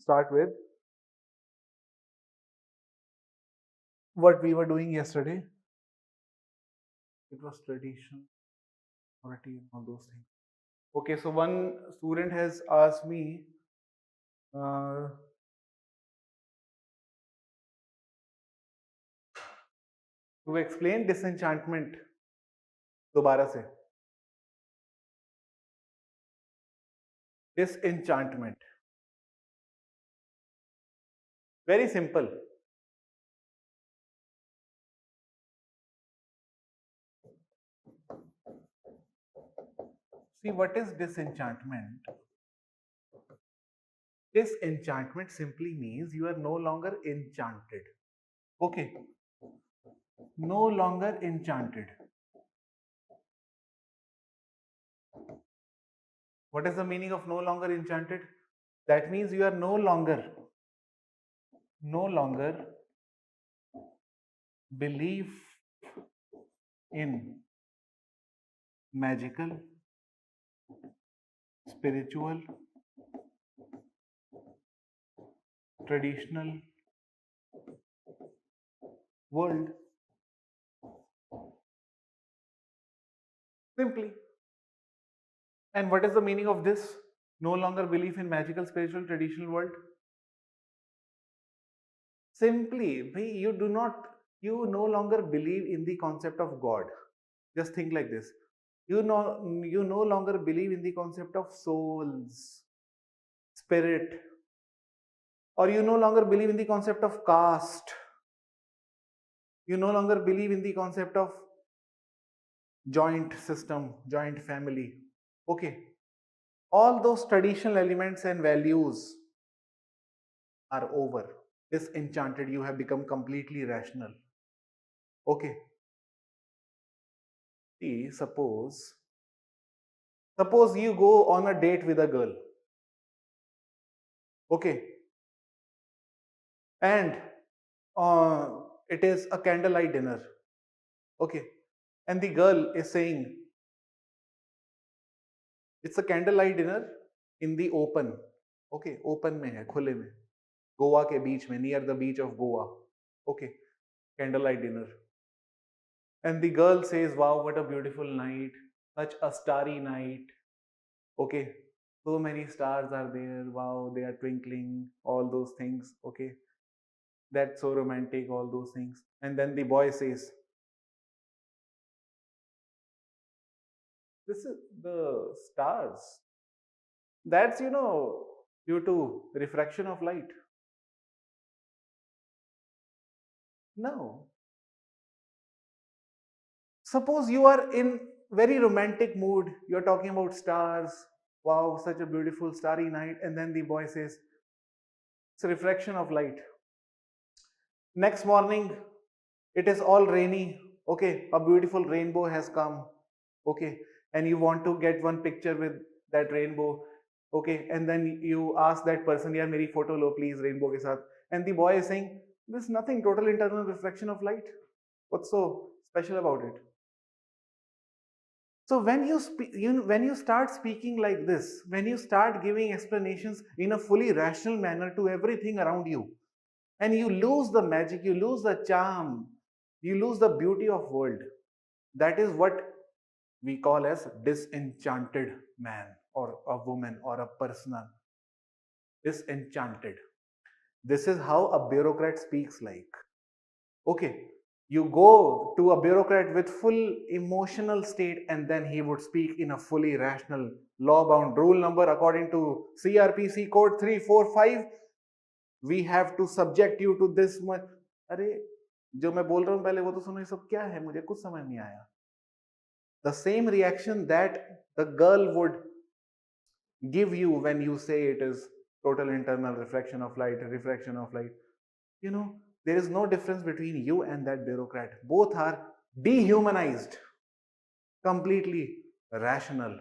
start with what we were doing yesterday. It was tradition, authority, and all those things. Okay, so one student has asked me uh, to explain disenchantment दोबारा से. Disenchantment. Very simple. See, what is disenchantment? Disenchantment simply means you are no longer enchanted. Okay, no longer enchanted. What is the meaning of no longer enchanted? That means you are no longer believe in magical, spiritual, traditional world. Simply. And what is the meaning of this? No longer believe in magical, spiritual, traditional world? Simply, you no longer believe in the concept of God. Just think like this. You no longer believe in the concept of souls, spirit, or you no longer believe in the concept of caste. You no longer believe in the concept of joint system, joint family. Okay. All those traditional elements and values are over. Disenchanted, you have become completely rational. Okay. See, suppose you go on a date with a girl. Okay. And uh, it is a candlelight dinner. Okay. And the girl is saying, it's a candlelight dinner in the open. Okay, open में है, खुले में. गोवा के बीच में, near the beach of Goa. Okay, candlelight dinner. And the girl says, wow, what a beautiful night, such a starry night. Okay, so many stars are there, wow, they are twinkling, all those things. Okay, that's so romantic, all those things. And then the boy says, this is the stars. That's, due to refraction of light. No. Suppose you are in very romantic mood, you're talking about stars, wow, such a beautiful starry night, and then the boy says, it's a reflection of light. Next morning, it is all rainy. Okay, a beautiful rainbow has come. Okay, and you want to get one picture with that rainbow. Okay, and then you ask that person, yeah, meri photo lo please, rainbow ke saath. And the boy is saying, there's nothing, total internal reflection of light. What's so special about it? So when you start speaking like this, when you start giving explanations in a fully rational manner to everything around you, and you lose the magic, you lose the charm, you lose the beauty of world. That is what we call as disenchanted man or a woman or a person. Disenchanted. This is how a bureaucrat speaks like. Okay, you go to a bureaucrat with full emotional state and then he would speak in a fully rational law bound rule number according to CRPC code 345. We have to subject you to this much. अरे जो मैं बोल रहा हूँ पहले वो तो सुनो, ये सब क्या है, मुझे कुछ समझ नहीं आया. The same reaction that the girl would give you when you say it is total internal reflection of light, refraction of light. There is no difference between you and that bureaucrat. Both are dehumanized, completely rational.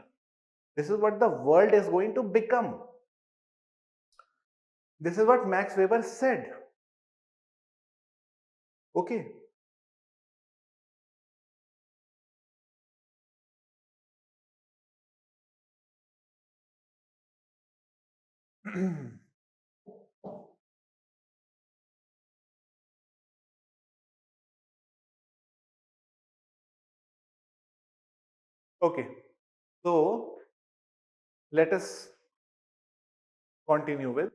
This is what the world is going to become. This is what Max Weber said. Okay. Okay, so let us continue with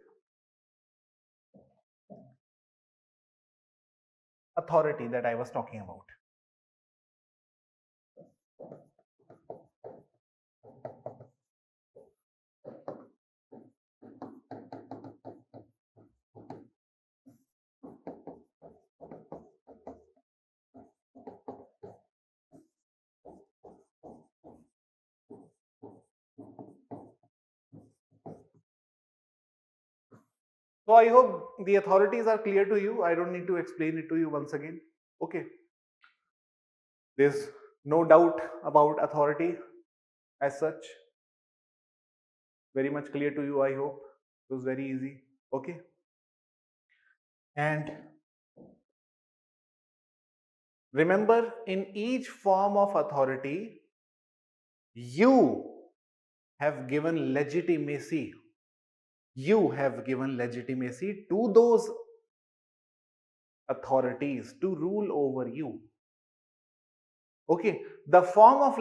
authority that I was talking about. So I hope the authorities are clear to you. I don't need to explain it to you once again. Okay, there's no doubt about authority as such. Very much clear to you, I hope. It was very easy. Okay, and remember, in each form of authority, you have given legitimacy. You have given legitimacy to those authorities to rule over you. Okay, the form of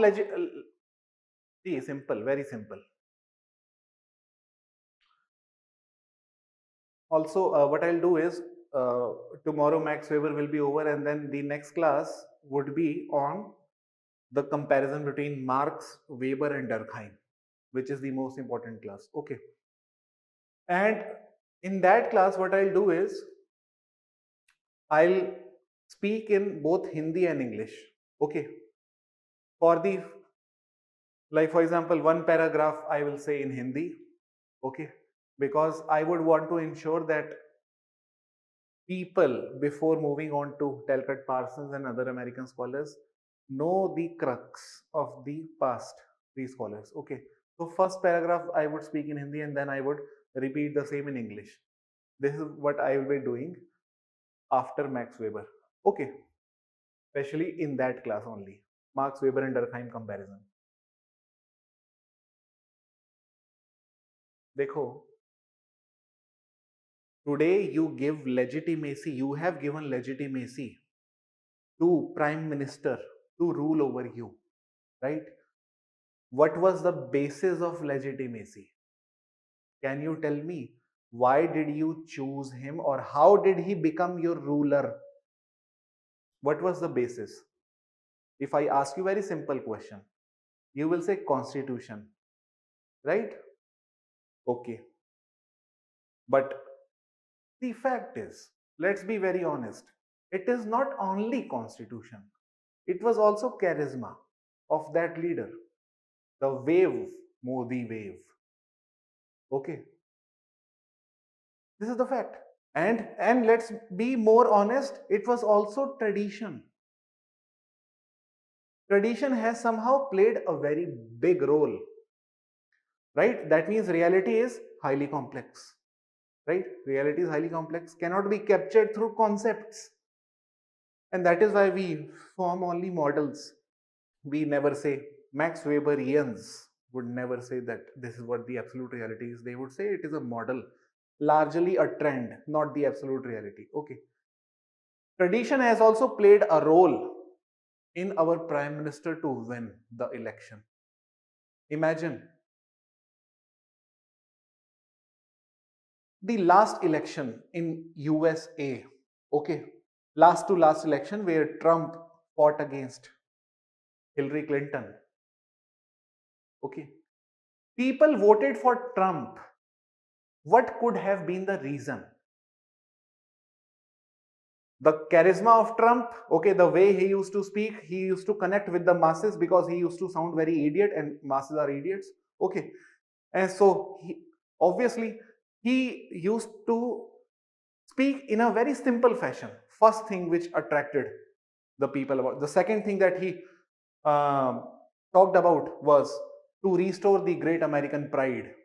see, simple, very simple. Also, what I'll do is tomorrow Max Weber will be over, and then the next class would be on the comparison between Marx, Weber, and Durkheim, which is the most important class. Okay, and in that class, what I'll do is I'll speak in both Hindi and English. Okay, for the, like for example, one paragraph I will say in Hindi. Okay, because I would want to ensure that people, before moving on to Talcott Parsons and other American scholars, know the crux of the past, these scholars. Okay, so first paragraph I would speak in Hindi and then I would repeat the same in English. This is what I will be doing after Max Weber. Okay, especially in that class only. Max Weber and Durkheim comparison. देखो, today you give legitimacy, you have given legitimacy to Prime Minister to rule over you, right? What was the basis of legitimacy? Can you tell me why did you choose him or how did he become your ruler? What was the basis? If I ask you very simple question, you will say constitution, right? Okay. But the fact is, let's be very honest, it is not only constitution. It was also charisma of that leader. The wave, Modi wave. Okay. This is the fact. And let's be more honest, it was also tradition. Tradition has somehow played a very big role, right? That means reality is highly complex, right? Reality is highly complex, cannot be captured through concepts, and that is why we form only models. We never say, Max Weberians would never say that this is what the absolute reality is. They would say it is a model, largely a trend, not the absolute reality. Okay, tradition has also played a role in our prime minister to win the election. Imagine the last election in USA, okay, last to last election where Trump fought against Hillary Clinton, okay, people voted for Trump. What could have been the reason? The charisma of Trump, okay, the way he used to speak, he used to connect with the masses because he used to sound very idiot and masses are idiots, okay, and so obviously he used to speak in a very simple fashion. First thing which attracted the people about. The second thing that he um, talked about was to restore the great American pride.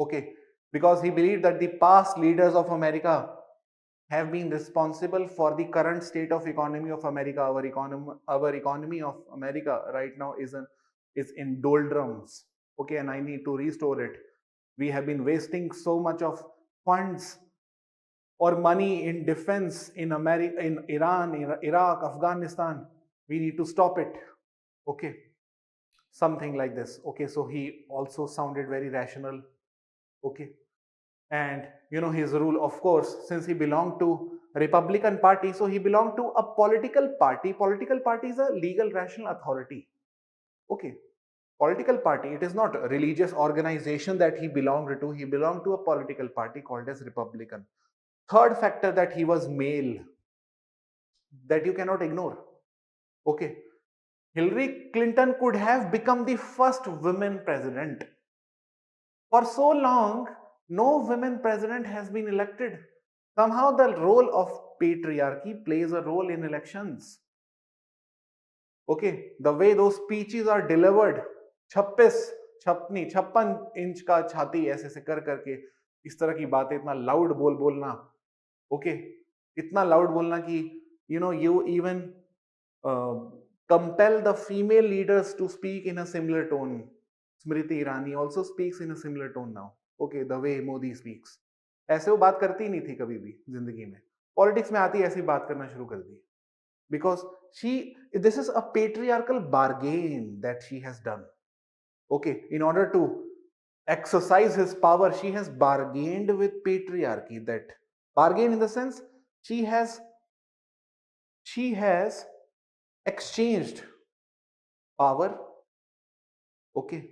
Okay, because he believed that the past leaders of America have been responsible for the current state of economy of America. Our economy of America right now is in doldrums. Okay, and I need to restore it. We have been wasting so much of funds or money in defense in America, in Iran, in Iraq, Afghanistan. We need to stop it. Okay. something like this. Okay, so he also sounded very rational. Okay, and his rule, of course, since he belonged to Republican Party, so he belonged to a political party. Political party is a legal rational authority. Okay, political party, it is not a religious organization that he belonged to. He belonged to a political party called as Republican. Third factor, that he was male, that you cannot ignore. Okay, Hillary Clinton could have become the first women president. For so long, no women president has been elected. Somehow the role of patriarchy plays a role in elections. Okay, the way those speeches are delivered, 26 छप्पनी 56 inch का छाती ऐसे ऐसे कर करके इस तरह की बातें, इतना लाउड बोलना. ओके, इतना लाउड बोलना कि you even compel the female leaders to speak in a similar tone. Smriti Irani also speaks in a similar tone now. Okay, the way Modi speaks. ऐसे वो बात करती नहीं थी कभी भी जिंदगी में. पॉलिटिक्स में आती ऐसी बात करना शुरू कर दी. Because this is a patriarchal bargain that she has done. Okay, in order to exercise his power, she has bargained with patriarchy. That bargain in the sense she has exchanged power. Okay,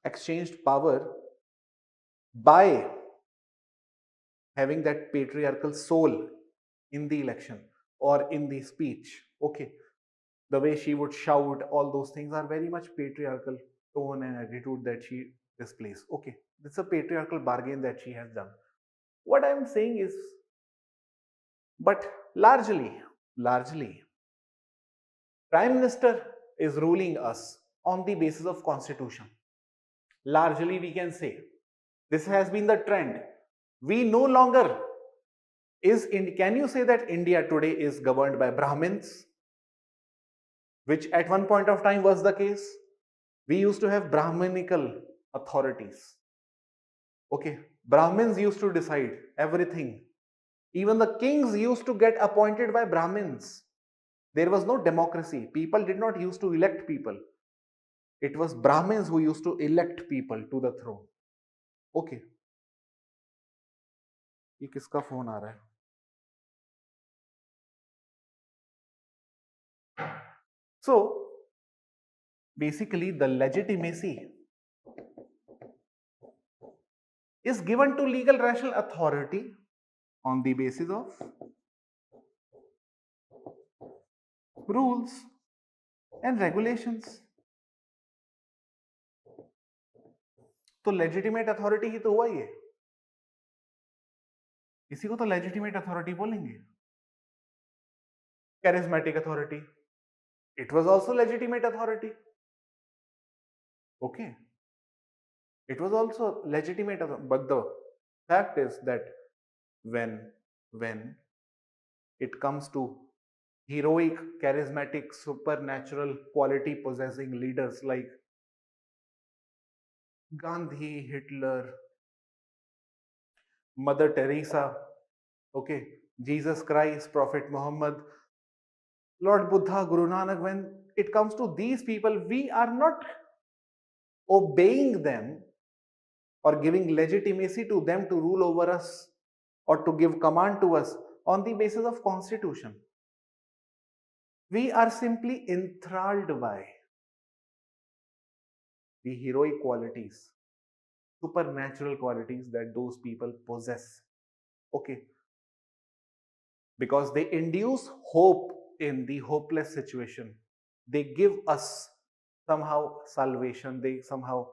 exchanged power by having that patriarchal soul in the election or in the speech. Okay, the way she would shout, all those things are very much patriarchal tone and attitude that she displays. Okay, it's a patriarchal bargain that she has done. What I'm saying is, but largely, Prime Minister is ruling us on the basis of Constitution. Largely, we can say this has been the trend. We no longer can you say that India today is governed by Brahmins, which at one point of time was the case? We used to have Brahminical authorities. Okay, Brahmins used to decide everything. Even the kings used to get appointed by Brahmins. There was no democracy. People did not used to elect people. It was Brahmins who used to elect people to the throne. Okay. ये किसका phone आ रहा है? So basically the legitimacy is given to legal rational authority on the basis of rules and regulations. तो legitimate authority ही तो हुआ ये. इसी को तो लेजिटिमेट अथॉरिटी बोलेंगे. charismatic authority, it was also legitimate authority. Okay, it was also legitimate, but the fact is that when it comes to heroic, charismatic, supernatural quality possessing leaders like Gandhi, Hitler, Mother Teresa, okay, Jesus Christ, Prophet Muhammad, Lord Buddha, Guru Nanak, when it comes to these people, we are not obeying them or giving legitimacy to them to rule over us or to give command to us on the basis of constitution. We are simply enthralled by the heroic qualities, supernatural qualities that those people possess. Okay, because they induce hope in the hopeless situation. They give us somehow salvation. They somehow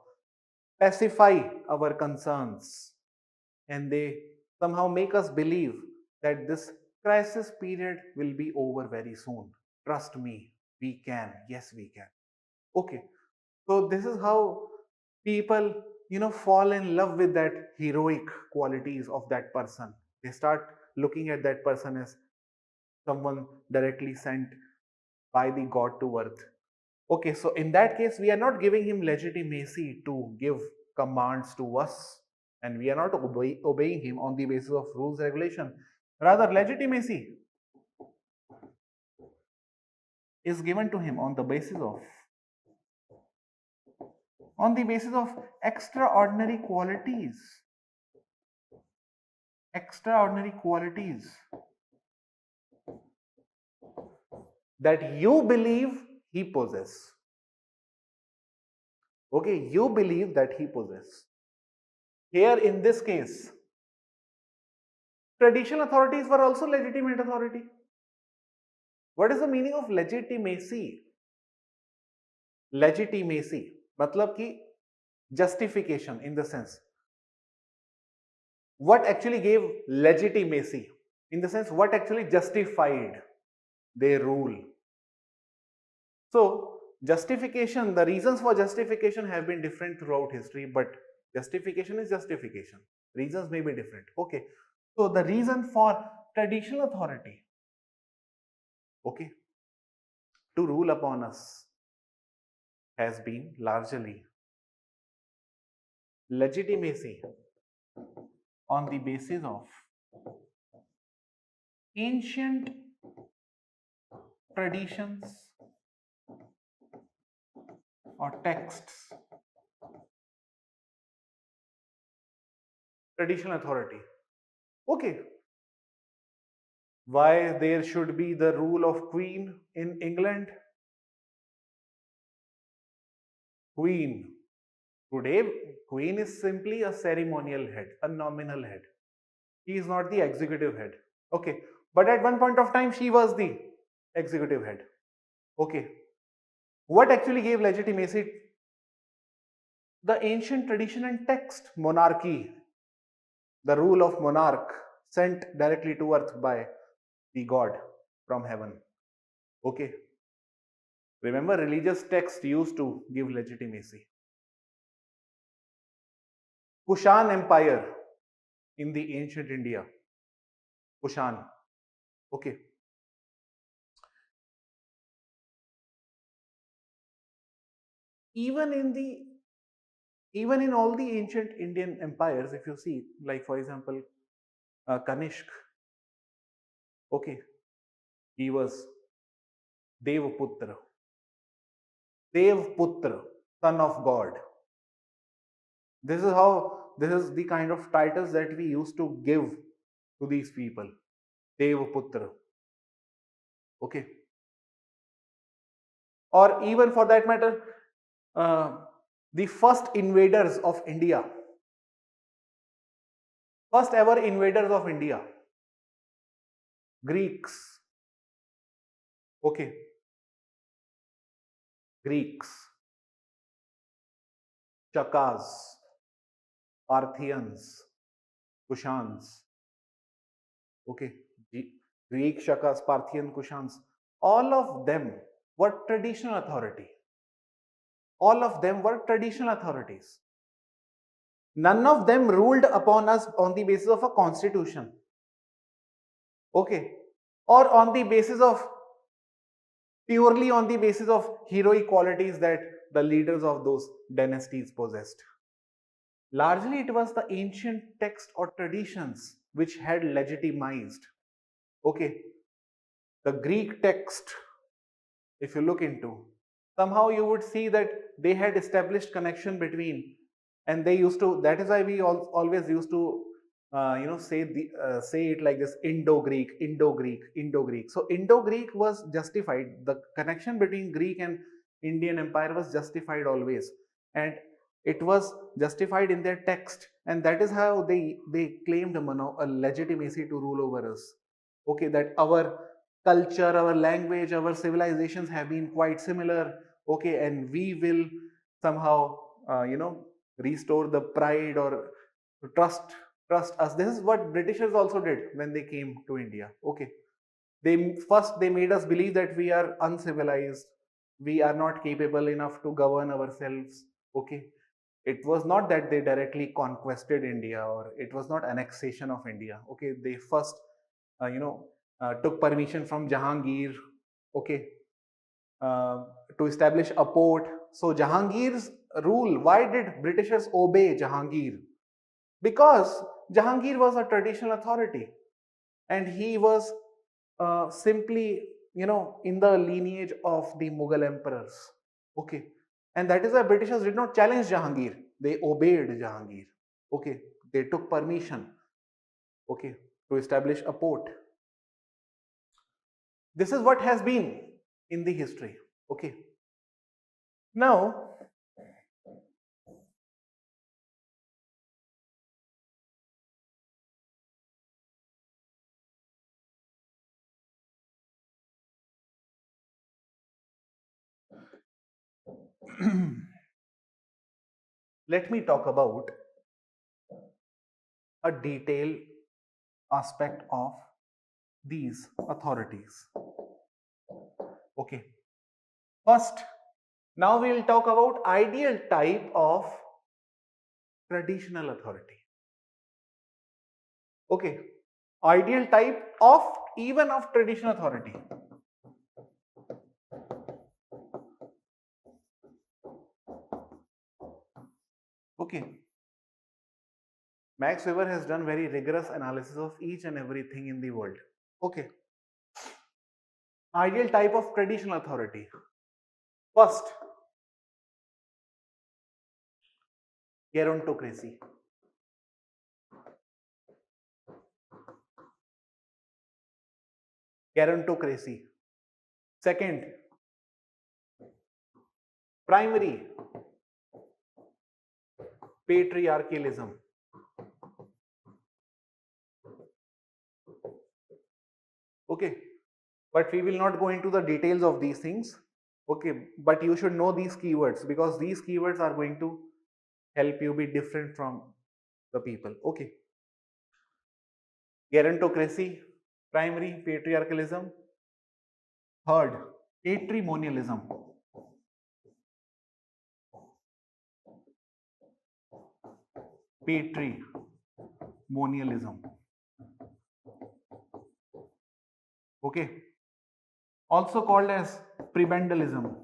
pacify our concerns, and they somehow make us believe that this crisis period will be over very soon. Trust me, we can. Yes, we can. Okay, so this is how people fall in love with that heroic qualities of that person. They start looking at that person as someone directly sent by the god to earth. Okay, so in that case, we are not giving him legitimacy to give commands to us, and we are not obeying him on the basis of rules regulation. Rather, legitimacy is given to him on the basis of on the basis of extraordinary qualities, extraordinary qualities that you believe he possesses. Okay, you believe that he possesses. Here in this case, traditional authorities were also legitimate authority. What is the meaning of legitimacy? Legitimacy मतलब कि justification, in the sense, what actually gave legitimacy, in the sense what actually justified their rule. So justification, the reasons for justification have been different throughout history, but justification is justification. Reasons may be different. Okay. So the reason for traditional authority, okay, to rule upon us has been largely legitimacy on the basis of ancient traditions or texts. Traditional authority. Okay. Why there should be the rule of queen in England? Queen. Today, queen is simply a ceremonial head, a nominal head. He is not the executive head. Okay. But at one point of time, she was the executive head. Okay. What actually gave legitimacy? The ancient tradition and text, monarchy, the rule of monarch sent directly to earth by the god from heaven. Okay. Remember, religious text used to give legitimacy. Kushan Empire in the ancient India. Kushan. Okay. Even in the even in all the ancient Indian empires, if you see, like for example, Kanishk, okay, he was Devaputra, Devputra, son of God. This is the kind of titles that we used to give to these people. Devaputra. Okay. Or even for that matter, uh, the first invaders of India, first ever invaders of India, Greeks. Okay. Greeks, Chakas, Parthians, Kushans. Okay. Greek, Shakas, Parthian, Kushans. All of them were traditional authority. All of them were traditional authorities. None of them ruled upon us on the basis of a constitution. Okay. Or on the basis of purely on the basis of heroic qualities that the leaders of those dynasties possessed. Largely, it was the ancient text or traditions which had legitimized. Okay, the Greek text, if you look into, somehow you would see that they had established connection between, and they used to. That is why we always used to, say it like this: Indo-Greek, Indo-Greek, Indo-Greek. So Indo-Greek was justified. The connection between Greek and Indian Empire was justified always, and it was justified in their text, and that is how they claimed a legitimacy to rule over us. Okay, that our culture, our language, our civilizations have been quite similar. Okay, and we will somehow, restore the pride or trust trust us. This is what Britishers also did when they came to India. Okay, they made us believe that we are uncivilized, we are not capable enough to govern ourselves. Okay, it was not that they directly conquested India, or it was not annexation of India. Okay, they first took permission from Jahangir. Okay, uh, to establish a port. So Jahangir's rule, why did Britishers obey Jahangir? Because Jahangir was a traditional authority, and he was simply, in the lineage of the Mughal emperors. Okay, And that is why Britishers did not challenge Jahangir. They obeyed Jahangir. Okay, they took permission, okay, to establish a port. This is what has been in the history. Okay. Now, let me talk about a detailed aspect of these authorities. Okay. First, now we will talk about ideal type of traditional authority. Okay. Ideal type of even of traditional authority. Okay. Max Weber has done very rigorous analysis of each and everything in the world. Okay. Ideal type of traditional authority. First, gerontocracy. Gerontocracy. Second, primary patriarchalism. Okay, but we will not go into the details of these things. Okay, but you should know these keywords because these keywords are going to help you be different from the people. Okay, gerontocracy, primary patriarchalism. Third, patrimonialism. Patrimonialism. Okay, also called as prebendalism.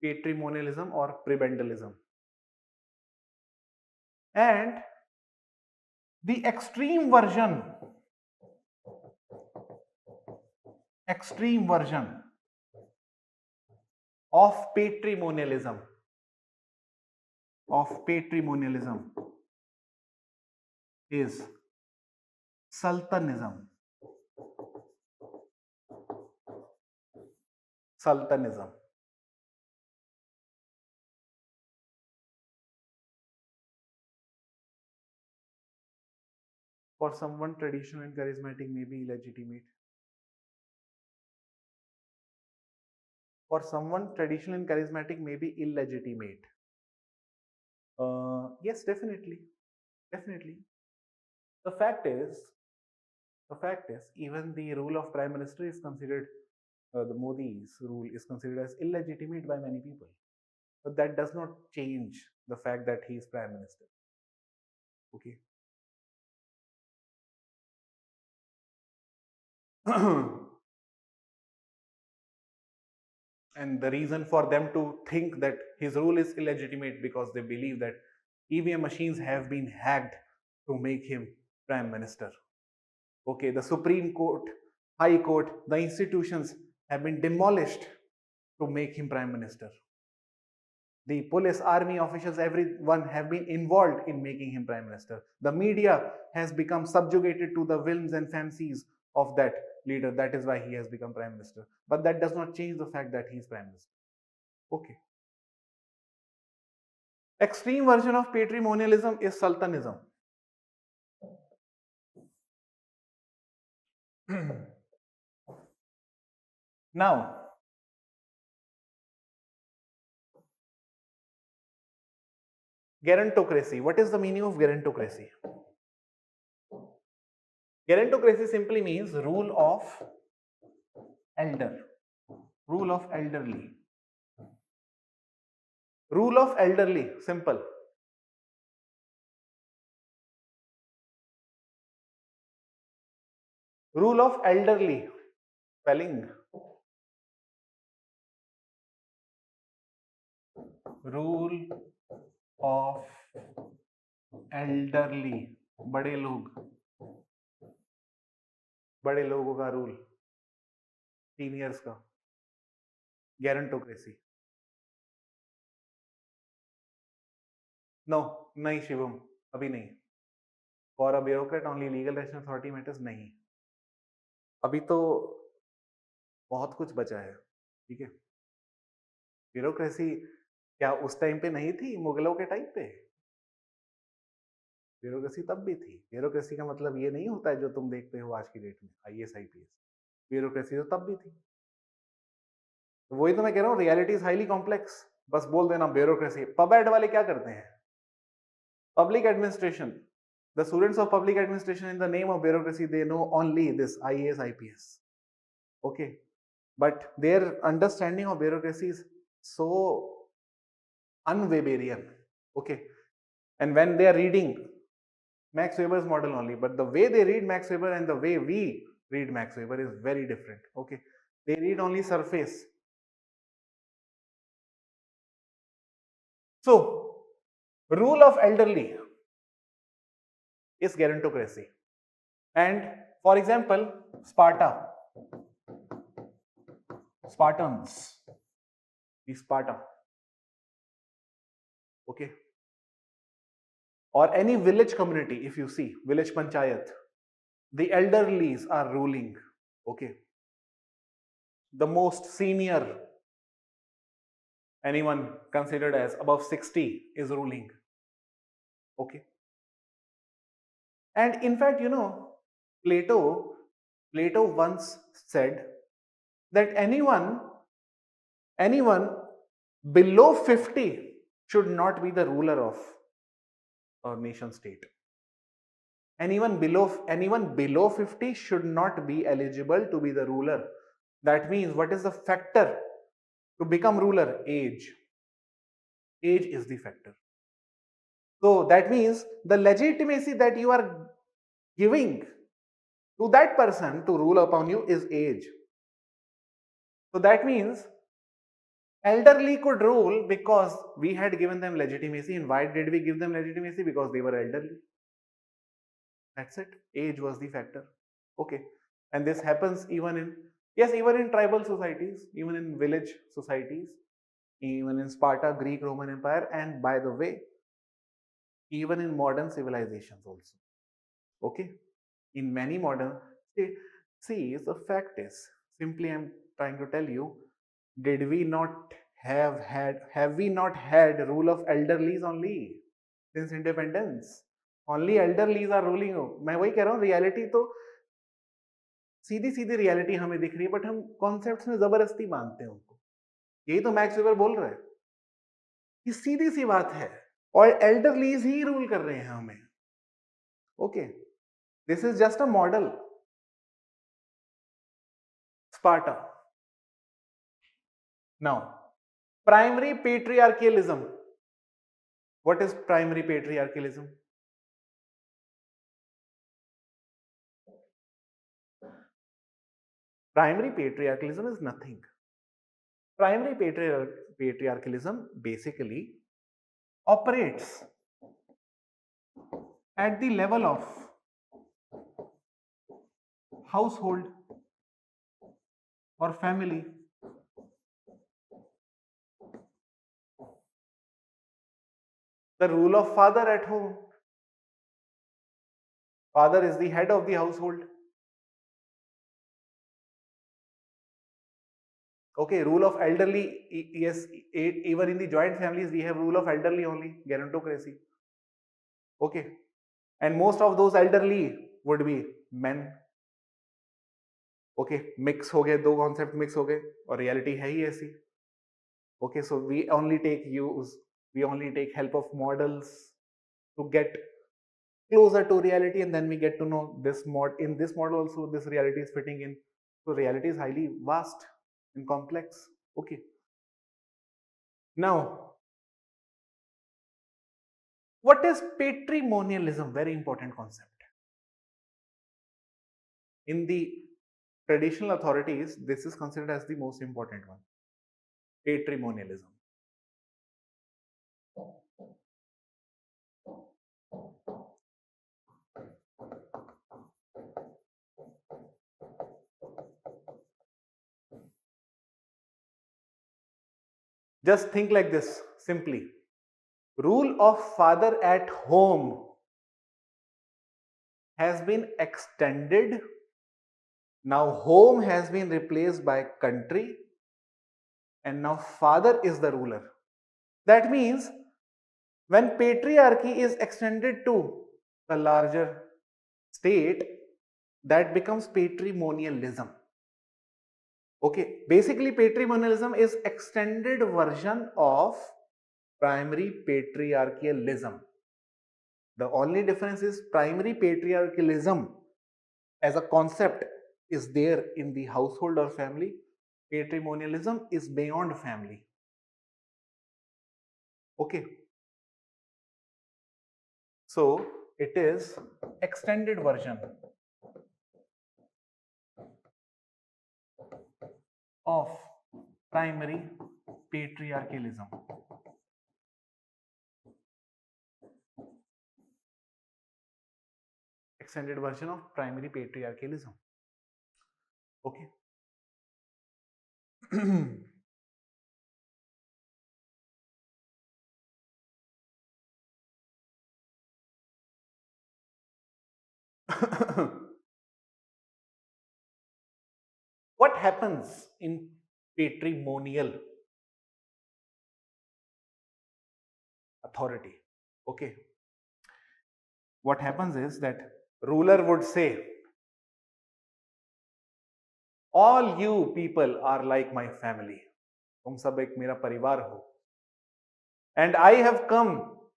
Patrimonialism or prebendalism. And the extreme version of patrimonialism is sultanism. For someone traditional and charismatic may be illegitimate. For someone traditional and charismatic may be illegitimate. Yes, definitely. The fact is, even the rule of prime minister is considered, the Modi's rule is considered as illegitimate by many people. But that does not change the fact that he is prime minister. Okay. And the reason for them to think that his rule is illegitimate because they believe that EVM machines have been hacked to make him prime minister. Okay, the Supreme Court, High Court, the institutions have been demolished to make him prime minister. The police, army officials, everyone have been involved in making him prime minister. The media has become subjugated to the whims and fancies of that leader. That is why he has become prime minister. But that does not change the fact that he is prime minister. Okay. Extreme version of patrimonialism is sultanism. Now, gerontocracy. What is the meaning of gerontocracy? Gerontocracy simply means rule of elder, rule of elderly. Rule of elderly, simple. Rule of elderly, spelling. Rule of elderly, बड़े लोग. बड़े लोगों का rule, seniors का, गेरंटोक्रेसी। No, नहीं शिवम, अभी नहीं। For a bureaucrat only legal rational authority matters, नहीं। अभी तो बहुत कुछ बचा है, ठीक है। ब्यूरोक्रेसी क्या उस टाइम पे नहीं थी, मुगलों के टाइम पे? ब्यूरोक्रेसी तब भी थी। ब्यूरोक्रेसी का मतलब ये नहीं होता है जो तुम देखते हो आज की डेट में आईएएस आईपीएस। ब्यूरोक्रेसी तो तब भी थी। तो वही तो मैं कह रहा हूँ, रियलिटी इज हाईली कॉम्प्लेक्स। बस बोल देना ब्यूरोक्रेसी। पब एड वाले क्या करते हैं? Public administration. The students of public administration in the name of bureaucracy they know only this IAS IPS, okay, but their understanding of bureaucracy is so unweberian, okay. And when they are reading Max Weber's model only, but the way they read Max Weber and the way we read Max Weber is very different, okay. They read only surface. So rule of elderly is gerontocracy. And for example, Spartans, the Sparta, okay, or any village community, if you see village panchayat, the elderlies are ruling, okay. The most senior, anyone considered as above 60, is ruling, okay. And in fact, Plato once said that anyone below 50 should not be the ruler of a nation state. Anyone below 50 should not be eligible to be the ruler. That means, what is the factor to become ruler? Age. Age is the factor. So that means the legitimacy that you are giving to that person to rule upon you is age. So that means elderly could rule because we had given them legitimacy. And why did we give them legitimacy? Because they were elderly. That's it. Age was the factor. Okay. And this happens even in tribal societies, even in village societies, even in Sparta, Greek, Roman Empire, and by the way, even in modern civilizations also. Okay. In many modern, see, the fact is, simply I'm trying to tell you, did we not have we not had rule of elderlies only since independence? Only elderlies are ruling. मैं वही कह रहा हूँ, reality तो सीधी सीधी reality हमें दिख रही है, बट हम कॉन्सेप्ट्स में जबरदस्ती मानते हैं उनको। यही तो मैक्स वेबर बोल रहे हैं कि सीधी सी बात है, और एल्डरलीज ही रूल कर रहे हैं हमें, okay. This is just a model. Sparta. Now, primary patriarchalism. What is primary patriarchalism? Primary patriarchalism is nothing. Primary patriarchalism basically operates at the level of household or family. The rule of father at home. Father is the head of the household. Okay, rule of elderly, yes, even in the joint families, we have rule of elderly only, gerontocracy. Okay, and most of those elderly would be men. Okay, mix हो गए, दो concept mix हो गए, और reality है ही ऐसी. Okay, so we only take help of models to get closer to reality, and then we get to know in this model also this reality is fitting in. So reality is highly vast and complex. Okay, now what is patrimonialism? Very important concept. In the traditional authorities, this is considered as the most important one. Patrimonialism. Just think like this simply. Rule of father at home has been extended. Now home has been replaced by country, and now father is the ruler. That means when patriarchy is extended to the larger state, that becomes patrimonialism. Okay, basically patrimonialism is extended version of primary patriarchalism. The only difference is primary patriarchalism as a concept is there in the household or family. Patrimonialism is beyond family. Okay, so it is extended version of primary patriarchalism. Extended version of primary patriarchalism. Okay. What happens in patrimonial authority? Okay. What happens is that ruler would say, all you people are like my family. तुम सब एक मेरा परिवार हो. And I have come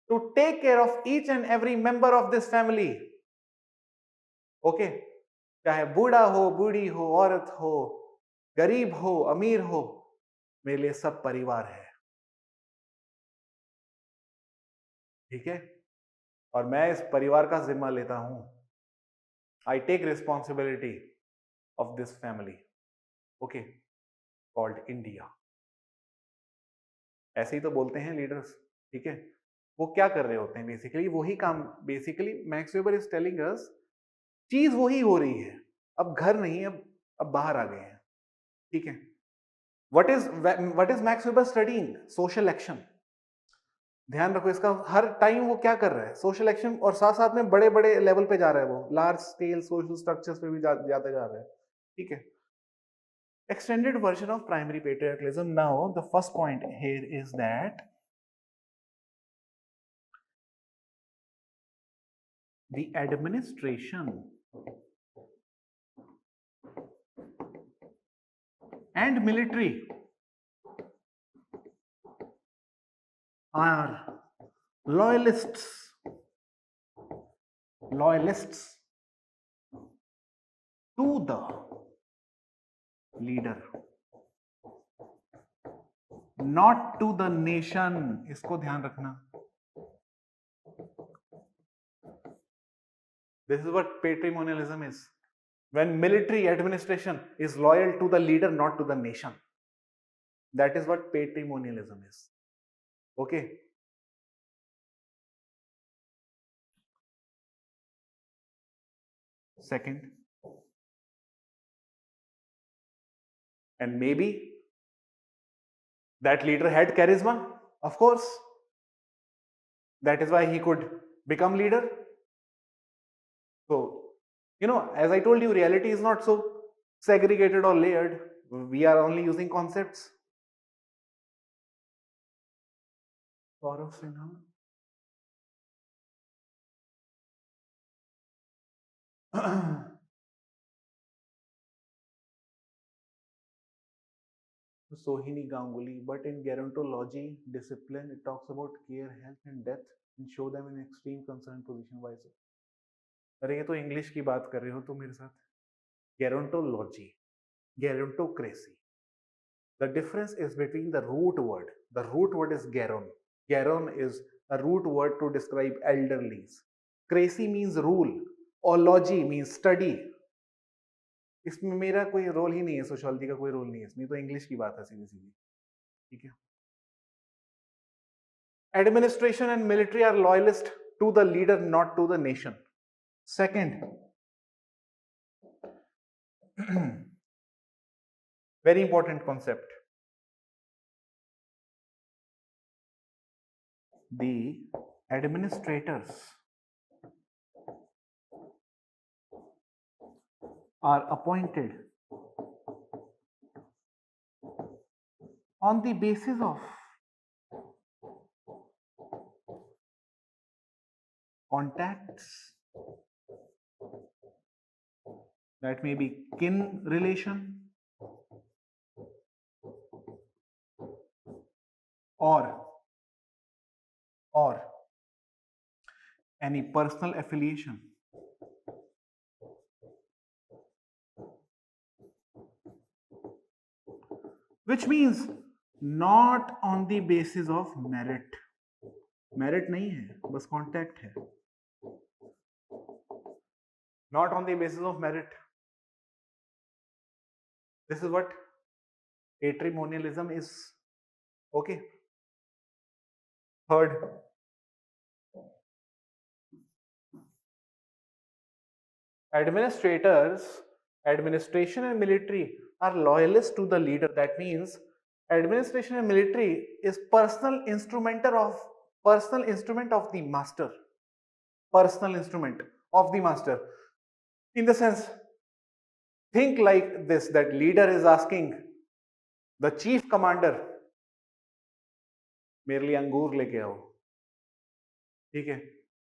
to take care of each and every member of this family. Okay. चाहे बूढ़ा हो, बूढ़ी हो, औरत हो, गरीब हो, अमीर हो, मेरे लिए सब परिवार है. ठीक है. और मैं इस परिवार का जिम्मा लेता हूं. I take responsibility of this family. Okay. Called India. ऐसे ही तो बोलते हैं लीडर्स. ठीक है. वो क्या कर रहे होते हैं बेसिकली? वही काम. Basically max weber is telling us, चीज वही हो रही है. अब घर नहीं, अब बाहर आ गए हैं. ठीक है. What is max weber studying? Social action. ध्यान रखो इसका. हर टाइम वो क्या कर रहा है? Social action. और साथ साथ में बड़े बड़े लेवल पे जा रहा है. वो लार्ज स्केल सोशल स्ट्रक्चर्स पे भी जाते जा रहा है. ठीक है. Extended version of primary patriarchalism. Now the first point here is that the administration and military are loyalists to the leader, not to the nation. इसको ध्यान रखना. This is what patrimonialism is. When military administration is loyal to the leader, not to the nation. That is what patrimonialism is. Okay. Second, and maybe that leader had charisma, of course. That is why he could become leader. So, as I told you, reality is not so segregated or layered. We are only using concepts. Gaurav Sinha. Sohini Ganguly, but in gerontology discipline, it talks about care, health, and death, and show them in extreme concern position. Why so? अरे ये तो English की बात कर रहे हो तुम मेरे साथ. Gerontology, gerontocracy. The difference is between the root word. The root word is geron. Geron is a root word to describe elderlies. Cracy means rule. Ology means study. इसमें मेरा कोई रोल ही नहीं है. सोशियोलॉजी का कोई रोल नहीं है इसमें. तो इंग्लिश की बात है सीधी सीधी. ठीक है. Administration and military are loyalist to the leader, not to the nation. Second, very important concept. The administrators are appointed on the basis of contacts, that may be kin relation, or any personal affiliation. Which means not on the basis of merit. Merit नहीं है, बस contact है. Not on the basis of merit. This is what patrimonialism is. Okay. Third, administration and military are loyalists to the leader. That means administration and military is personal instrument of the master. Personal instrument of the master. In the sense, think like this, that leader is asking the chief commander, मेरे लिए अंगूर लेके आओ. ठीक है,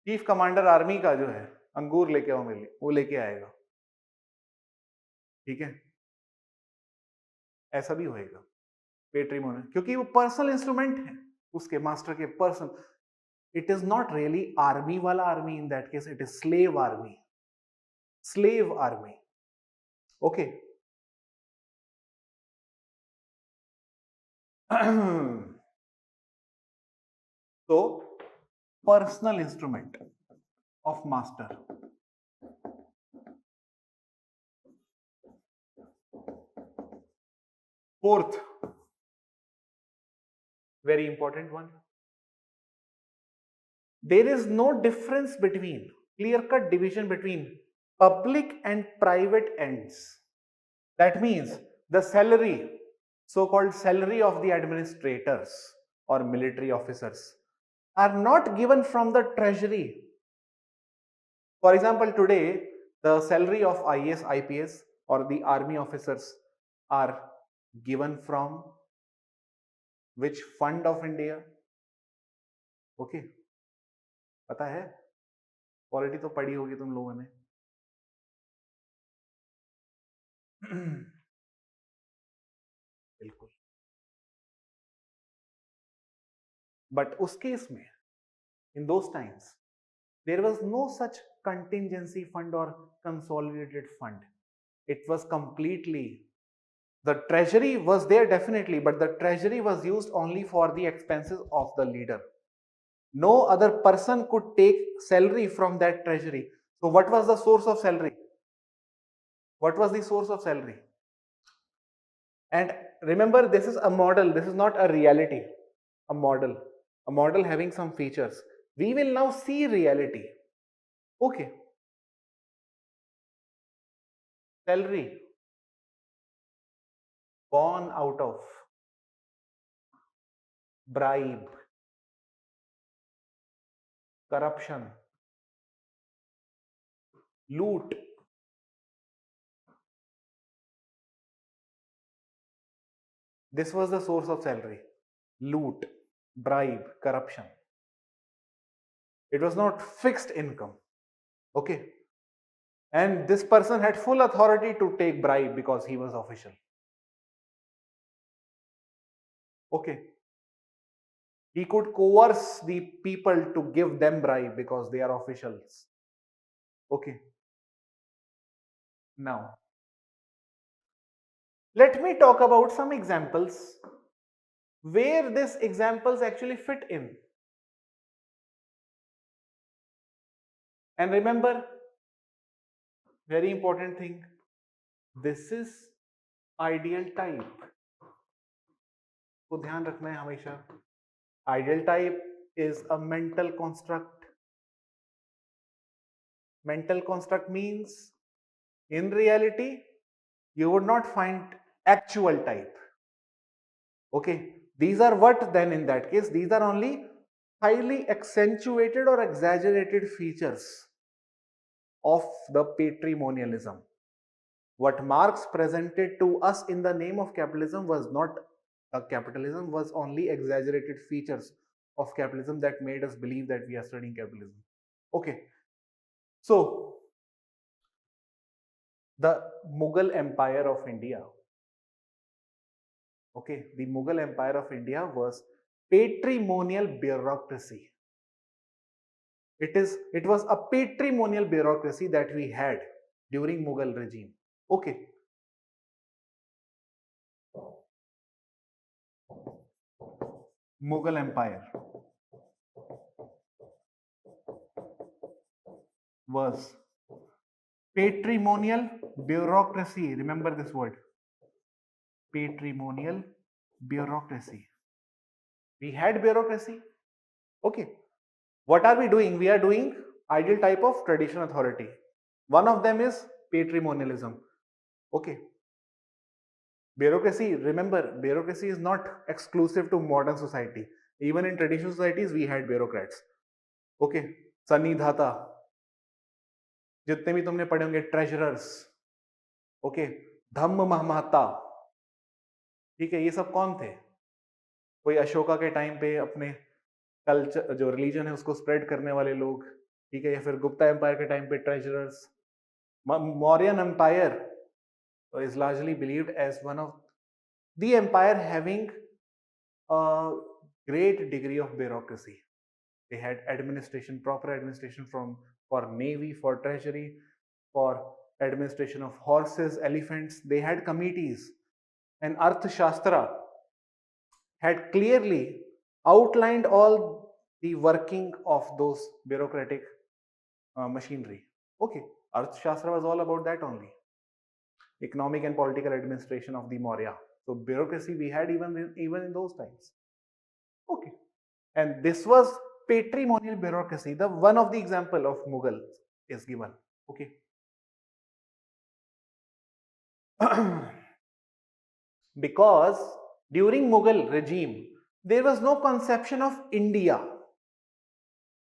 chief commander army का जो है, अंगूर लेके आओ मेरे लिए, वो लेके आएगा. ठीक है, ऐसा भी होएगा पेट्रीमोनी, क्योंकि वो पर्सनल इंस्ट्रूमेंट है उसके मास्टर के. Person, it is not really army वाला army. In that case it is slave army. Slave army. Okay. तो personal instrument of master. Fourth, very important one. There is no difference between, clear-cut division between public and private ends. That means the salary, so-called salary of the administrators or military officers, are not given from the treasury. For example, today the salary of IAS, IPS or the army officers are given from which fund of India? Okay, पता है? Polity तो पढ़ी होगी तुम लोगों ने. बिल्कुल. But उस केस में, in those times, there was no such contingency fund or consolidated fund. It was completely, the treasury was there definitely, but the treasury was used only for the expenses of the leader. No other person could take salary from that treasury. So what was the source of salary? What was the source of salary? And remember, this is a model, this is not a reality. A model having some features. We will now see reality. Okay. Salary born out of bribe, corruption, loot, this was the source of salary. Loot, bribe, corruption. It was not fixed income. Okay. And this person had full authority to take bribe because he was official. Okay. He could coerce the people to give them bribe because they are officials. Okay. Now, let me talk about some examples where these examples actually fit in. And remember, very important thing, this is ideal type. को ध्यान रखना है हमेशा. Ideal type is a mental construct. Mental construct means in reality you would not find actual type. Okay, these are what then in that case? These are only highly accentuated or exaggerated features of the patrimonialism. What Marx presented to us in the name of capitalism was not a capitalism, was only exaggerated features of capitalism that made us believe that we are studying capitalism. Okay, so the Mughal Empire of India. Okay, the Mughal Empire of India was patrimonial bureaucracy. It was a patrimonial bureaucracy that we had during Mughal regime. Okay. Mughal Empire was patrimonial bureaucracy. Remember this word. Patrimonial bureaucracy. We had bureaucracy. Okay. What are we doing? We are doing ideal type of traditional authority. One of them is patrimonialism. Okay. Bureaucracy, remember, bureaucracy is not exclusive to modern society. Even in traditional societies, we had bureaucrats. Okay. Sunny Dhata, जितने भी तुमने पढ़े होंगे treasurers, okay, धम्म महमाता, ठीक है, ये सब कौन थे? कोई अशोका के टाइम पे अपने कल्चर जो रिलीजन है उसको स्प्रेड करने वाले लोग, ठीक है, या फिर गुप्ता एम्पायर के टाइम पे treasurers. Mauryan empire is largely believed as one of the empire having a great degree of bureaucracy. They had administration, proper administration for navy, for treasury, for administration of horses, elephants. They had committees, and Arthashastra had clearly outlined all the working of those bureaucratic machinery. Okay, Arthashastra was all about that only. Economic and political administration of the Maurya. So bureaucracy we had even in those times. Okay, and this was patrimonial bureaucracy. The one of the example of Mughal is given. Okay. Because during Mughal regime, there was no conception of India.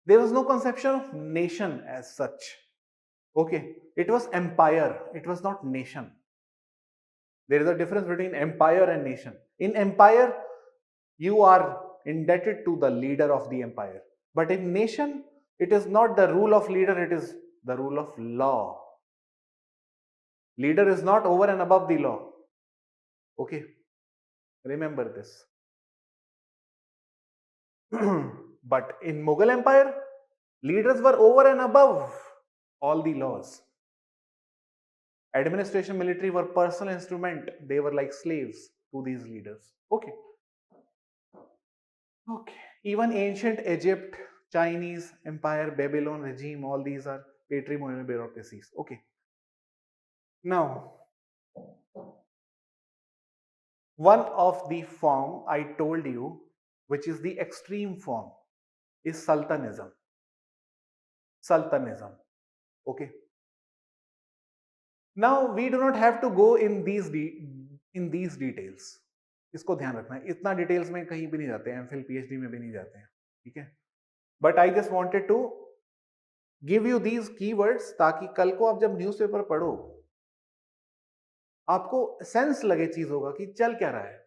There was no conception of nation as such. Okay, it was empire, it was not nation. There is a difference between empire and nation. In empire, you are indebted to the leader of the empire. But in nation, it is not the rule of leader, it is the rule of law. Leader is not over and above the law. Okay, remember this. But in Mughal Empire, leaders were over and above all the laws. Administration, military were personal instrument. They were like slaves to these leaders. Okay. Okay. Even ancient Egypt, Chinese empire, Babylon regime, all these are patrimonial bureaucracies. Okay. Now, one of the form I told you, which is the extreme form, is sultanism. Sultanism. Okay. Now we do not have to go in these details. इसको ध्यान रखना है, इतना details में कहीं भी नहीं जाते हैं, एमफिल पीएचडी में भी नहीं जाते हैं, ठीक है. But I just wanted to give you these keywords ताकि कल को आप जब न्यूज़पेपर पढ़ो आपको सेंस लगे चीजों का कि चल क्या रहा है.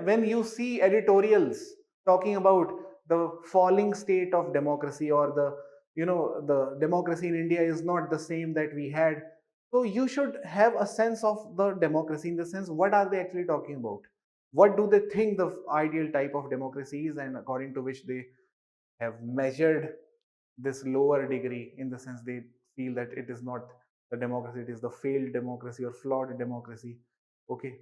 when you see editorials talking about the falling state of democracy, or the democracy in India is not the same that we had, so you should have a sense of the democracy, in the sense what are they actually talking about, what do they think the ideal type of democracy is, and according to which they have measured this lower degree, in the sense they feel that it is not the democracy, it is the failed democracy or flawed democracy. Okay.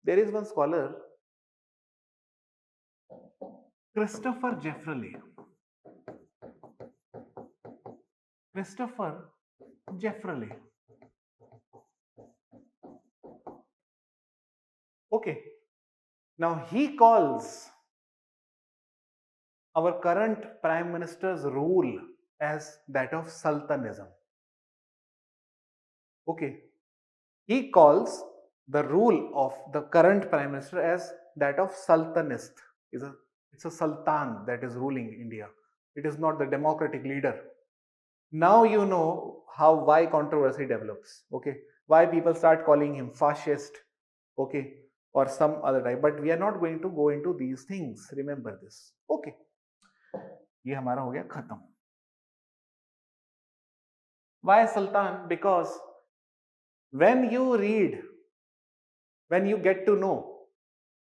There is one scholar, Christopher Jeffrey. Christopher Jeffrey. Okay. Now he calls our current Prime Minister's rule as that of sultanism. Okay. He calls the rule of the current prime minister as that of sultanist. Is a It's a sultan that is ruling India. It is not the democratic leader. Now you know how why controversy develops. Okay, why people start calling him fascist. Okay, or some other type. But we are not going to go into these things. Remember this. Okay, ये हमारा हो गया खत्म. Why sultan? Because when you read, when you get to know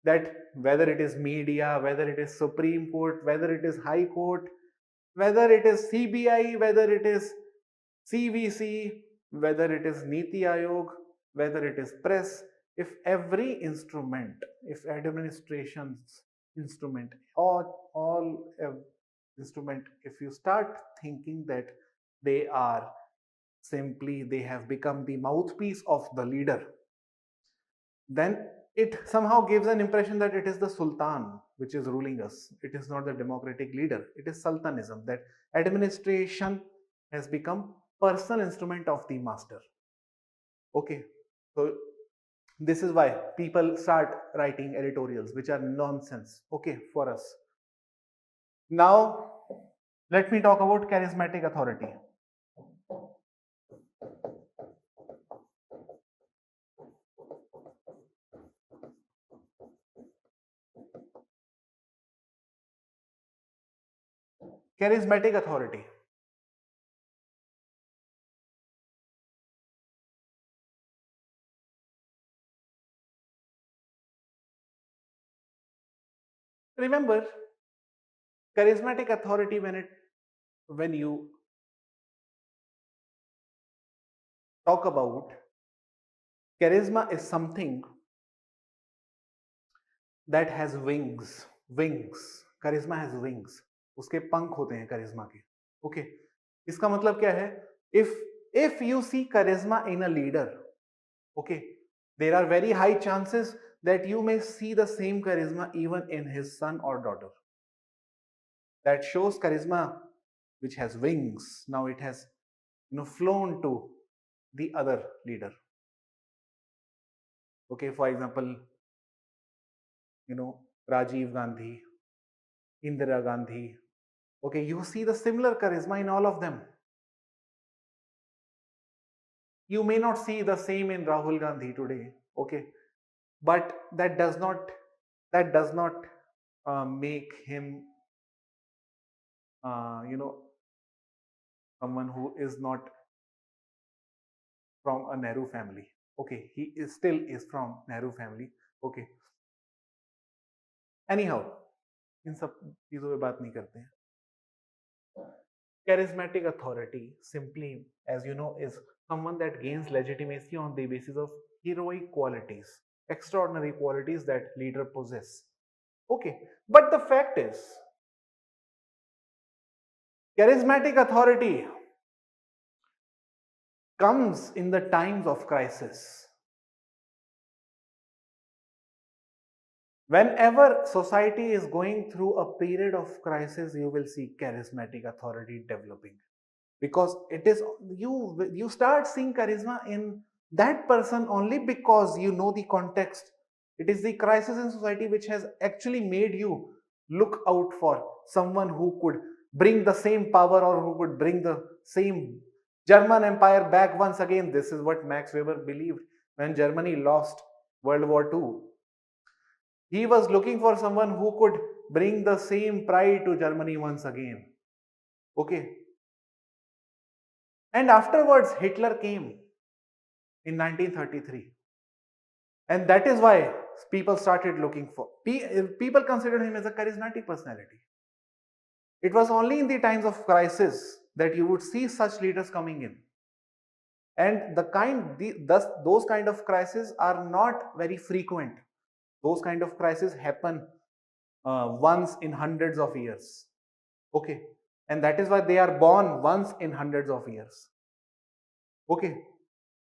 that whether it is media, whether it is Supreme Court, whether it is High Court, whether it is CBI, whether it is CVC, whether it is Niti Ayog, whether it is press, if every instrument, if administration's instrument, all instrument, if you start thinking that they are simply, they have become the mouthpiece of the leader, then it somehow gives an impression that it is the sultan which is ruling us. It is not the democratic leader. It is sultanism, that administration has become personal instrument of the master. Okay, so this is why people start writing editorials which are nonsense. Okay, for us. Now let me talk about charismatic authority. Charismatic authority. Remember, charismatic authority, when you talk about charisma, is something that has wings. Wings. charisma has wings. उसके पंख होते हैं charisma के. Okay. इसका मतलब क्या है? If you see charisma in a leader, okay, there are very high chances that you may see the same charisma even in his son or daughter. That shows charisma which has wings. Now it has, flown to the other leader. Okay, for example, Rajiv Gandhi, Indira Gandhi. Okay, you see the similar charisma in all of them. You may not see the same in Rahul Gandhi today. Okay, but that does not make him, someone who is not from a Nehru family. Okay, he is still is from Nehru family. Okay. Anyhow, इन सब चीजों पे बात नहीं करते हैं. Charismatic authority, simply, as you know, is someone that gains legitimacy on the basis of heroic qualities, extraordinary qualities that leader possess. Okay, but the fact is, charismatic authority comes in the times of crisis. Whenever society is going through a period of crisis, you will see charismatic authority developing, because it is you start seeing charisma in that person only because you know the context. It is the crisis in society which has actually made you look out for someone who could bring the same power, or who could bring the same German empire back once again. This is what Max Weber believed when Germany lost World War II. He was looking for someone who could bring the same pride to Germany once again. Okay. And afterwards, Hitler came in 1933. And that is why people started looking for, people considered him as a charismatic personality. It was only in the times of crisis that you would see such leaders coming in. And those kind of crises are not very frequent. Those kind of crises happen once in hundreds of years. Okay. And that is why they are born once in hundreds of years. Okay.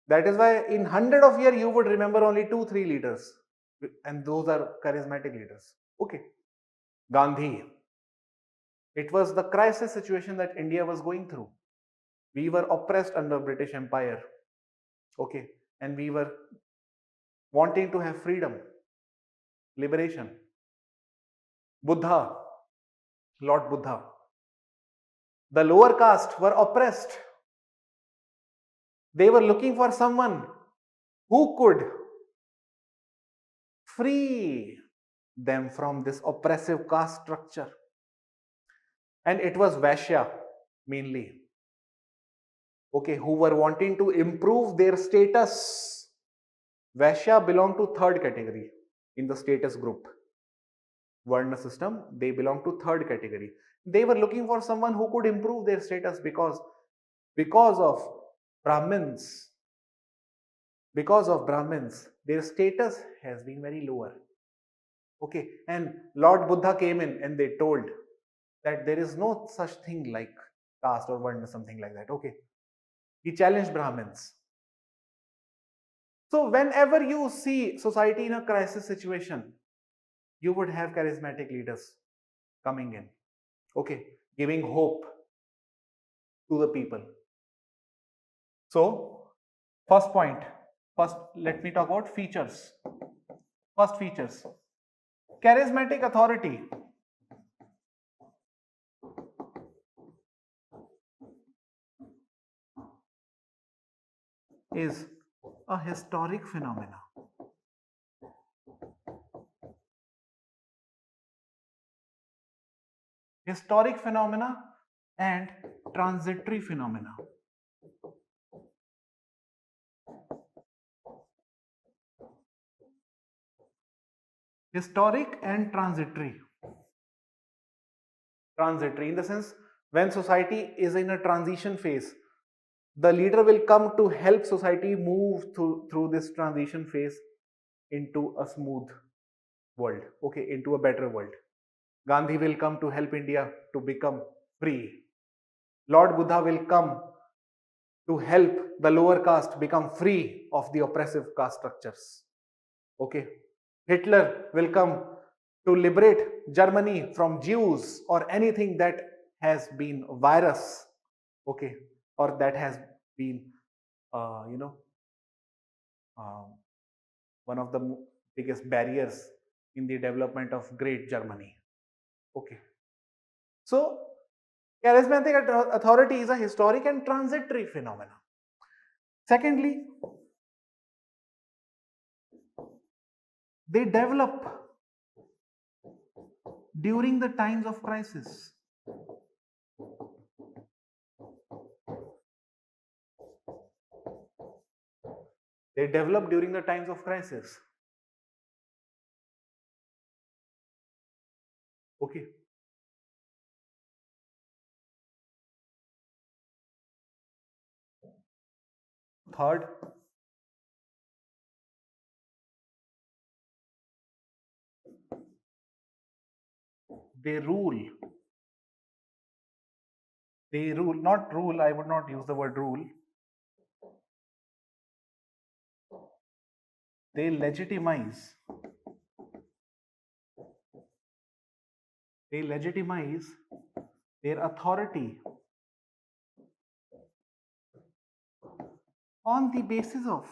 That is why in 100 of years you would remember only 2-3 leaders, and those are charismatic leaders. Okay. Gandhi. It was the crisis situation that India was going through. We were oppressed under British Empire. Okay. And we were wanting to have freedom, liberation. Buddha, Lord Buddha. The lower caste were oppressed. They were looking for someone who could free them from this oppressive caste structure. And it was Vaishya mainly, okay, who were wanting to improve their status. Vaishya belonged to third category in the status group. Varna system, they belong to third category. They were looking for someone who could improve their status because of Brahmins. Because of Brahmins, their status has been very lower. Okay, and Lord Buddha came in and they told that there is no such thing like caste or Varna, something like that. Okay, he challenged Brahmins. So whenever you see society in a crisis situation, you would have charismatic leaders coming in, okay, giving hope to the people. So first point, first let me talk about features. First features, charismatic authority is a historic phenomena. Historic phenomena and transitory phenomena. Historic and transitory. Transitory in the sense, when society is in a transition phase, the leader will come to help society move through this transition phase into a smooth world, okay, into a better world. Gandhi will come to help India to become free. Lord Buddha will come to help the lower caste become free of the oppressive caste structures. Okay. Hitler will come to liberate Germany from Jews or anything that has been virus, okay, or that has been, uh, you know, uh, one of the biggest barriers in the development of great Germany. Okay. So, charismatic authority is a historic and transitory phenomenon. Secondly, they develop during the times of crisis. They develop during the times of crisis. Okay. Third, they rule. They rule, not rule, I would not use the word rule. They legitimize. They legitimize their authority on the basis of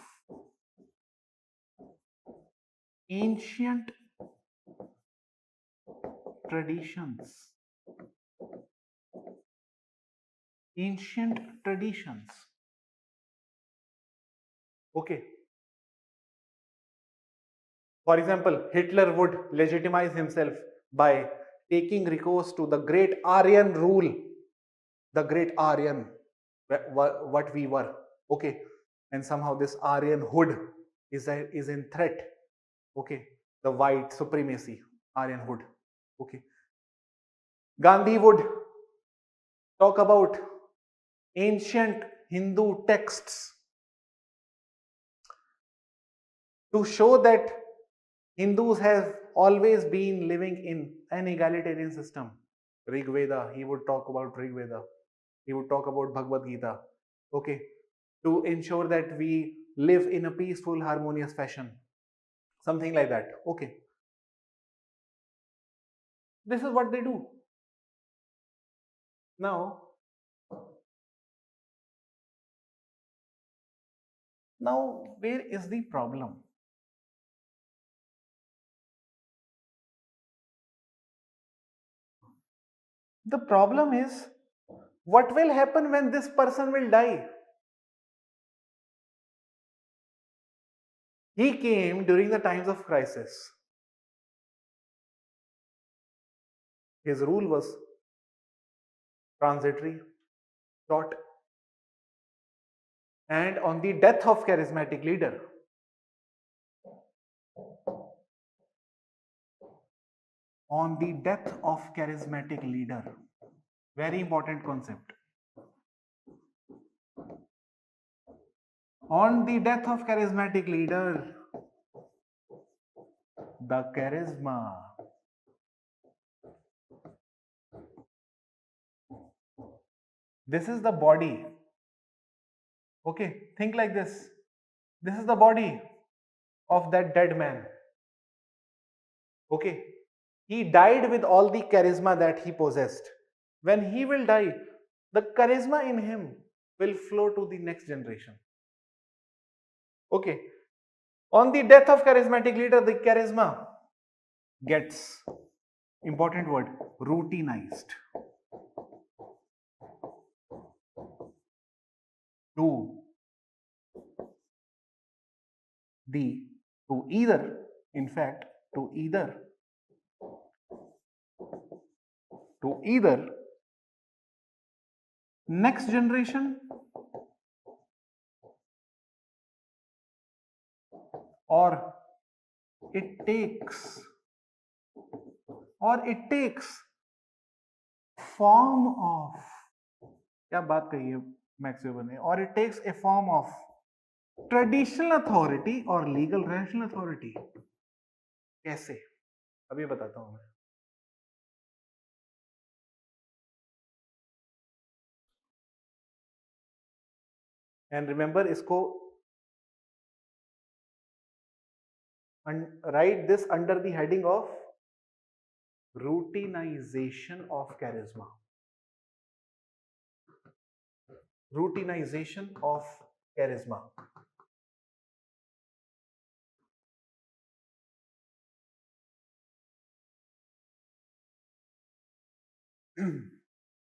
ancient traditions. Ancient traditions. Okay. For example, Hitler would legitimize himself by taking recourse to the great Aryan rule, the great Aryan, what we were. Okay. And somehow this Aryan hood is in threat. Okay. The white supremacy, Aryan hood. Okay. Gandhi would talk about ancient Hindu texts to show that Hindus have always been living in an egalitarian system. Rig Veda, he would talk about Rig Veda. He would talk about Bhagavad Gita. Okay, to ensure that we live in a peaceful, harmonious fashion. Something like that. Okay. This is what they do. Now, where is the problem? The problem is, what will happen when this person will die? He came during the times of crisis. His rule was transitory, short, and on the death of charismatic leader, on the death of charismatic leader, very important concept. On the death of charismatic leader, the charisma this is the body. Okay, think like this. This is the body of that dead man. Okay, he died with all the charisma that he possessed. When he will die, the charisma in him will flow to the next generation. Okay, on the death of charismatic leader, the charisma gets, important word, routinized to to either, in fact, to either next generation or it takes form of, क्या बात कही है max weber ने, और it takes a form of traditional authority or legal rational authority. कैसे, अभी बताता हूं मैं. And remember, इसको write this under the heading of routinization of charisma. Routinization of charisma.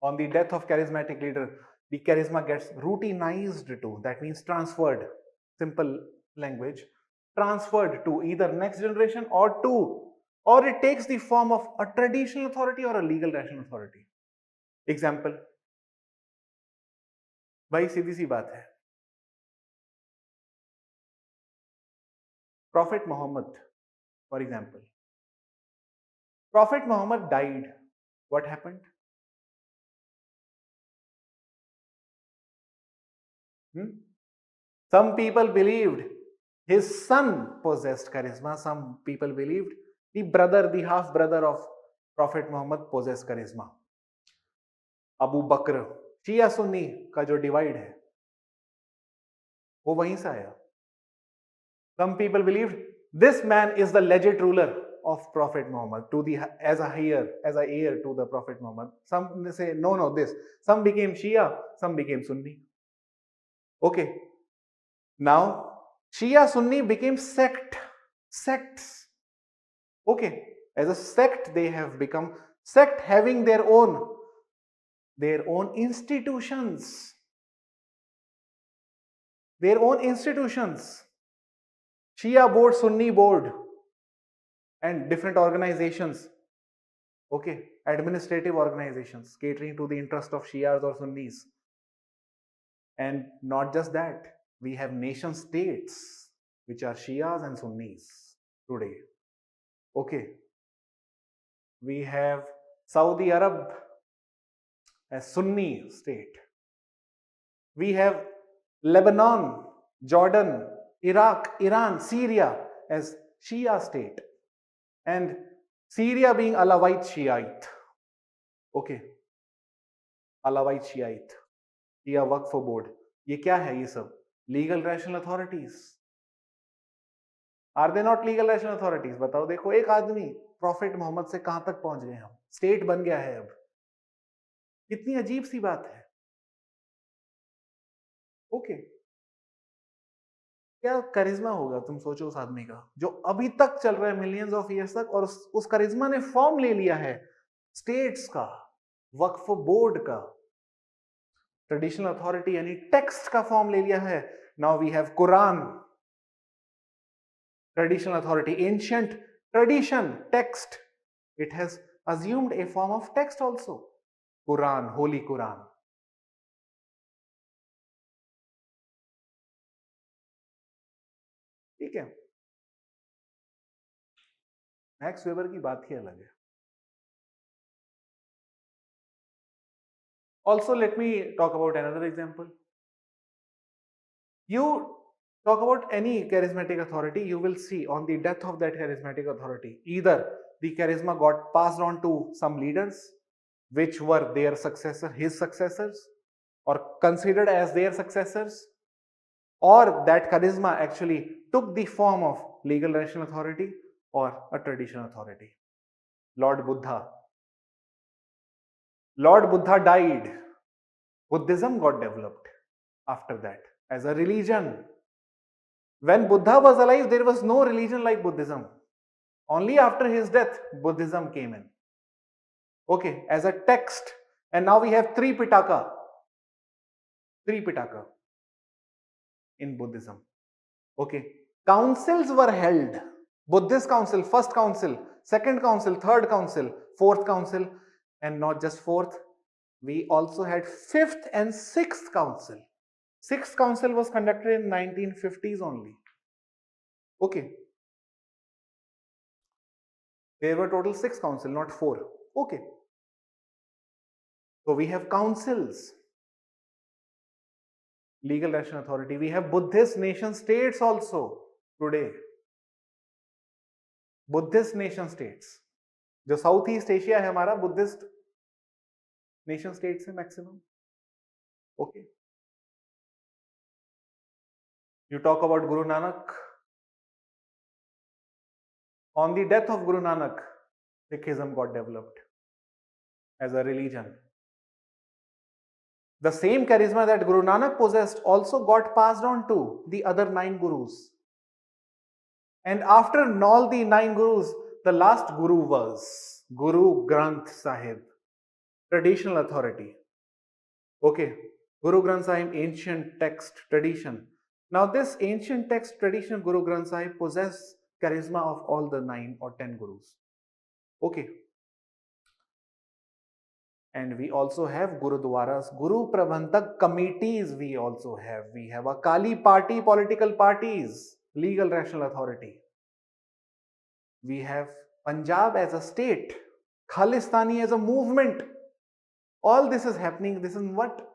On the death of charismatic leader, the charisma gets routinized to, that means transferred, simple language, transferred to either next generation or it takes the form of a traditional authority or a legal rational authority. Example, भाई सीधी सी बात है, Prophet Muhammad, for example. Prophet Muhammad died. What happened? Some people believed his son possessed charisma. Some people believed the half brother of Prophet Muhammad possessed charisma. Abu Bakr, शिया सुन्नी का जो divide है वो वहीं से आया. Some people believed this man is the legit ruler of Prophet Muhammad as a heir to the Prophet Muhammad. Some say no this. Some became Shia, some became Sunni. Okay. Now Shia Sunni became sects. Okay, as a sect they have become sect having their own institutions. Shia board, Sunni board, and different organizations. Okay, administrative organizations catering to the interest of Shias or Sunnis. And not just that, we have nation states which are Shias and Sunnis today. Okay, we have Saudi Arab as Sunni state. We have Lebanon, Jordan, Iraq, Iran, Syria as Shia state, and Syria being Alawite Shiite. Okay, Alawite Shiite, Shia Waqf board. ये क्या है ये सब? Legal rational authorities. Are they not legal rational authorities? बताओ. देखो, एक आदमी profit Mohammad से कहां तक पहुंच गए हम, स्टेट बन गया है अब. कितनी अजीब सी बात है. ओके, क्या करिश्मा होगा तुम सोचो उस आदमी का जो अभी तक चल रहा है मिलियंस ऑफ ईयर्स तक, और उस करिश्मा ने फॉर्म ले लिया है स्टेट्स का. वक्फ बोर्ड का ट्रेडिशनल अथॉरिटी यानी टेक्स्ट का फॉर्म ले लिया है. Now we have Quran, traditional authority, ancient tradition, text. It has assumed a form of text also. Quran, Holy Quran. ठीक है. मैक्स वेबर की बात ही अलग है. Also, let me talk about another example. You talk about any charismatic authority, you will see on the death of that charismatic authority, either the charisma got passed on to some leaders, which were their successor, his successors, or considered as their successors, or that charisma actually took the form of legal rational authority or a traditional authority. Lord Buddha died. Buddhism got developed after that as a religion. When Buddha was alive, there was no religion like Buddhism. Only after his death, Buddhism came in. Okay, as a text. And now we have three Pitaka in Buddhism. Okay, councils were held. Buddhist council, first council, second council, third council, fourth council, and not just fourth, we also had fifth and sixth council. Sixth council was conducted in 1950s only. Okay, there were total 6 council, not 4. Okay, so we have councils, legal rational authority. We have Buddhist nation states also today. Buddhist nation states. जो south east Asia है हमारा, Buddhist nation states है maximum. Okay, you talk about Guru Nanak. On the death of Guru Nanak, Sikhism got developed as a religion. The same charisma that Guru Nanak possessed also got passed on to the other 9 gurus. And after all the 9 gurus, the last guru was Guru Granth Sahib, traditional authority. Okay, Guru Granth Sahib, ancient text tradition. Now this ancient text tradition, Guru Granth Sahib possessed charisma of all the 9 or 10 gurus. Okay. And we also have Gurudwaras, Guru Prabandhak committees we also have. We have a Kali party, political parties, legal rational authority. We have Punjab as a state, Khalistani as a movement. All this is happening. This is what?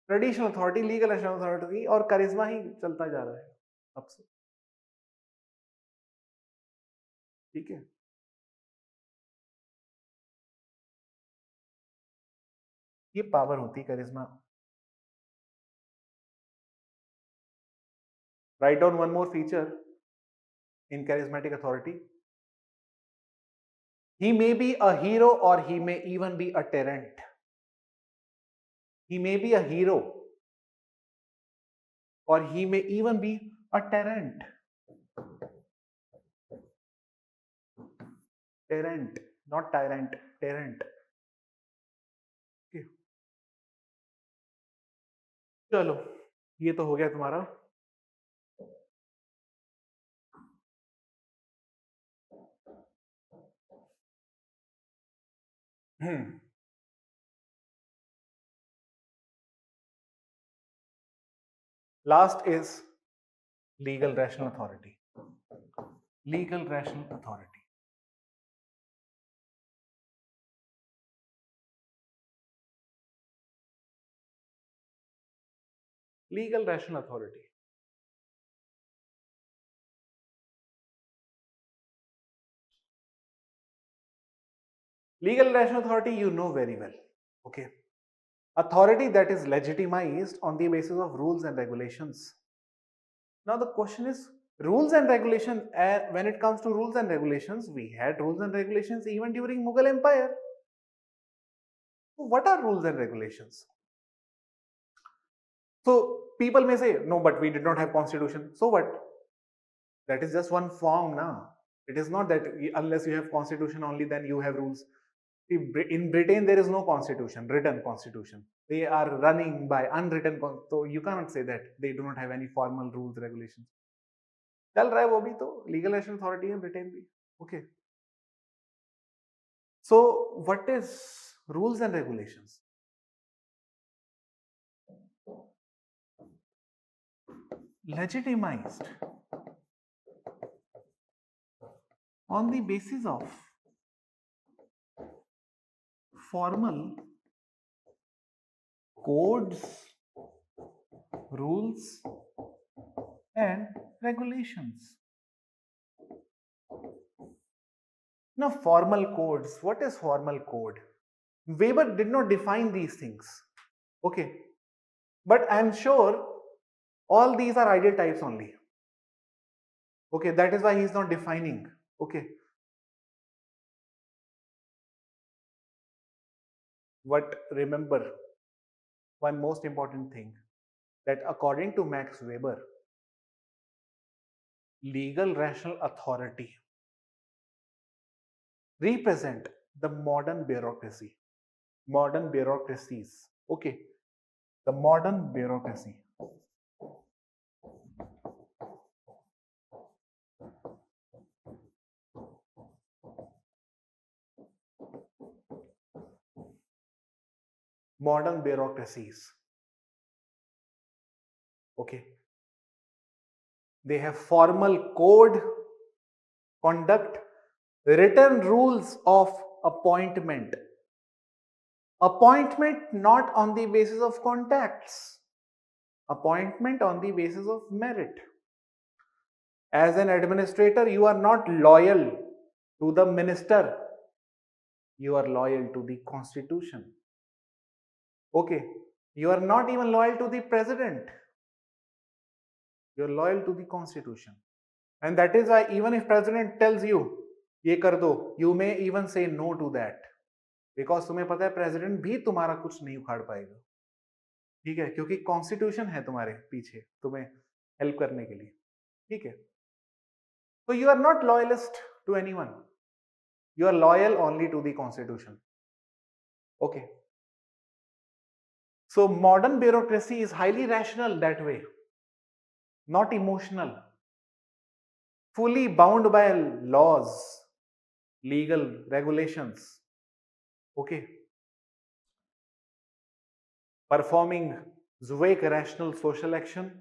Traditional authority, legal rational authority और charisma ही चलता जा रहा है अब से. ठीक है. ये पावर होती है charisma. Write down one more feature in charismatic authority. He may be a hero or he may even be a tyrant. He may be a hero or he may even be a tyrant. Tyrant, not tyrant, tyrant. Okay. चलो, ये तो हो गया तुम्हारा. Last is legal rational authority. Legal rational authority. Legal rational authority. Legal rational authority you know very well. Okay. Authority that is legitimized on the basis of rules and regulations. Now the question is, rules and regulations, when it comes to rules and regulations, we had rules and regulations even during Mughal Empire. So what are rules and regulations? So people may say, no, but we did not have constitution. So what? That is just one form now. It is not that unless you have constitution only then you have rules. In Britain, there is no constitution, written constitution. They are running by unwritten, so you cannot say that they do not have any formal rules, regulations. चल रहा है वो भी तो legal national authority है Britain भी. Okay. So what is rules and regulations? Legitimized on the basis of formal codes, rules, and regulations. Now, formal codes. What is formal code? Weber did not define these things. Okay. But I am sure all these are ideal types only. Okay. That is why he is not defining. Okay. But remember one most important thing, that according to Max Weber, legal rational authority represent the modern bureaucracy, modern bureaucracies. Okay. The modern bureaucracy. Modern bureaucracies. Okay. They have formal code, conduct, written rules of appointment. Appointment not on the basis of contacts. Appointment on the basis of merit. As an administrator, you are not loyal to the minister. You are loyal to the constitution. Okay. You are not even loyal to the president. You are loyal to the constitution. And that is why even if president tells you, ये कर दो, you may even say no to that. Because तुम्हें पता है president भी तुम्हारा कुछ नहीं उखाड़ पाएगा. ठीक है, क्योंकि constitution है तुम्हारे पीछे तुम्हें help करने के लिए. ठीक है. So you are not loyalist to anyone. You are loyal only to the constitution. Okay. So modern bureaucracy is highly rational that way, not emotional, fully bound by laws, legal regulations. Okay. Performing Zweig rational social action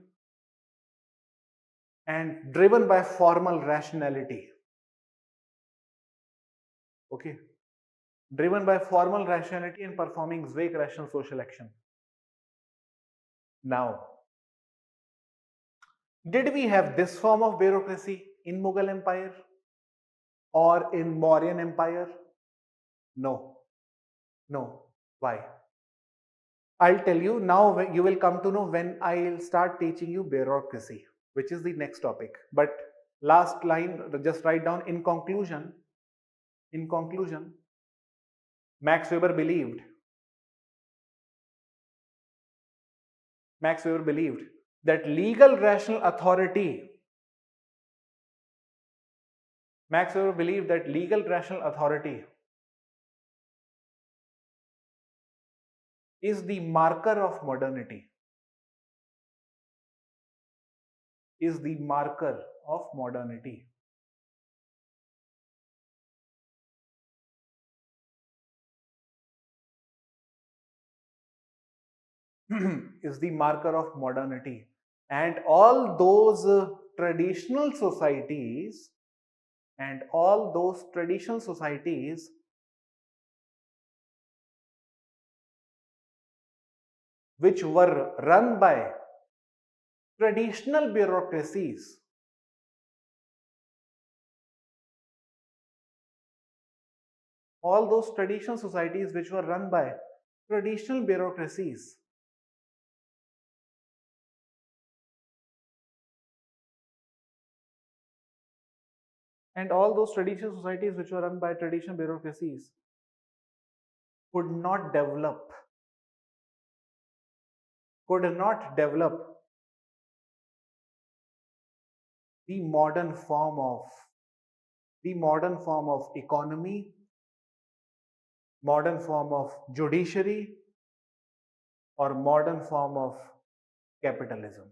and driven by formal rationality. Okay. Driven by formal rationality and performing Zweig rational social action. Now, did we have this form of bureaucracy in Mughal Empire or in Mauryan Empire? No. No. Why? I'll tell you now. You will come to know when I'll start teaching you bureaucracy, which is the next topic. But last line, just write down in conclusion, Max Weber believed that legal rational authority is the marker of modernity. Is the marker of modernity. Is the marker of modernity. And all those traditional societies which were run by traditional bureaucracies, all those traditional societies which were run by traditional bureaucracies and all those traditional societies which were run by traditional bureaucracies could not develop the modern form of economy, modern form of judiciary or modern form of capitalism?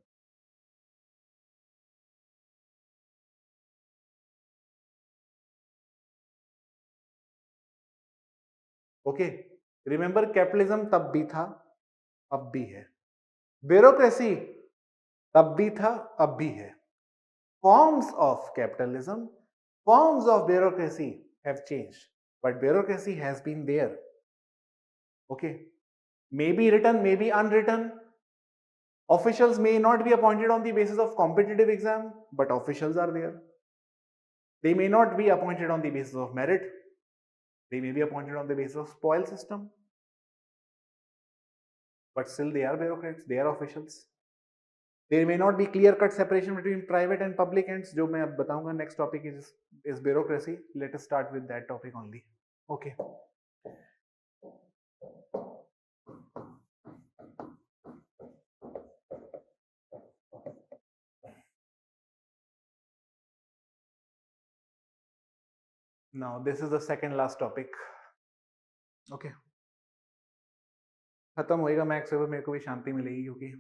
Okay, remember capitalism तब भी था, अब भी है। Bureaucracy तब भी था, अब भी है। Forms of capitalism, forms of bureaucracy have changed, but bureaucracy has been there. Okay, maybe written, maybe unwritten. Officials may not be appointed on the basis of competitive exam, but officials are there. They may not be appointed on the basis of merit. They may be appointed on the basis of spoil system, but still they are bureaucrats, they are officials. There may not be clear cut separation between private and public ends, जो मैं अब बताऊंगा. Next topic is bureaucracy. Let us start with that topic only. Okay. Now this is the second last topic. Okay. खत्म होएगा max weber, मेरे को भी शांति मिलेगी, क्योंकि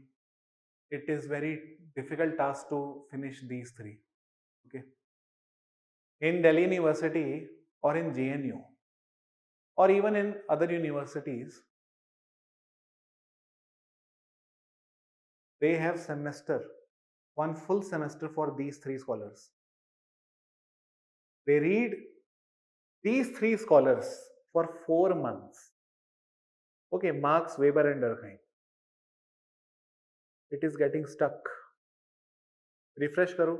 it is very difficult task to finish these three. Okay. In Delhi University or in JNU or even in other universities, they have one full semester for these three scholars. They read these three scholars for 4 months. Okay, Marx, Weber and Durkheim. It is getting stuck. Refresh करो.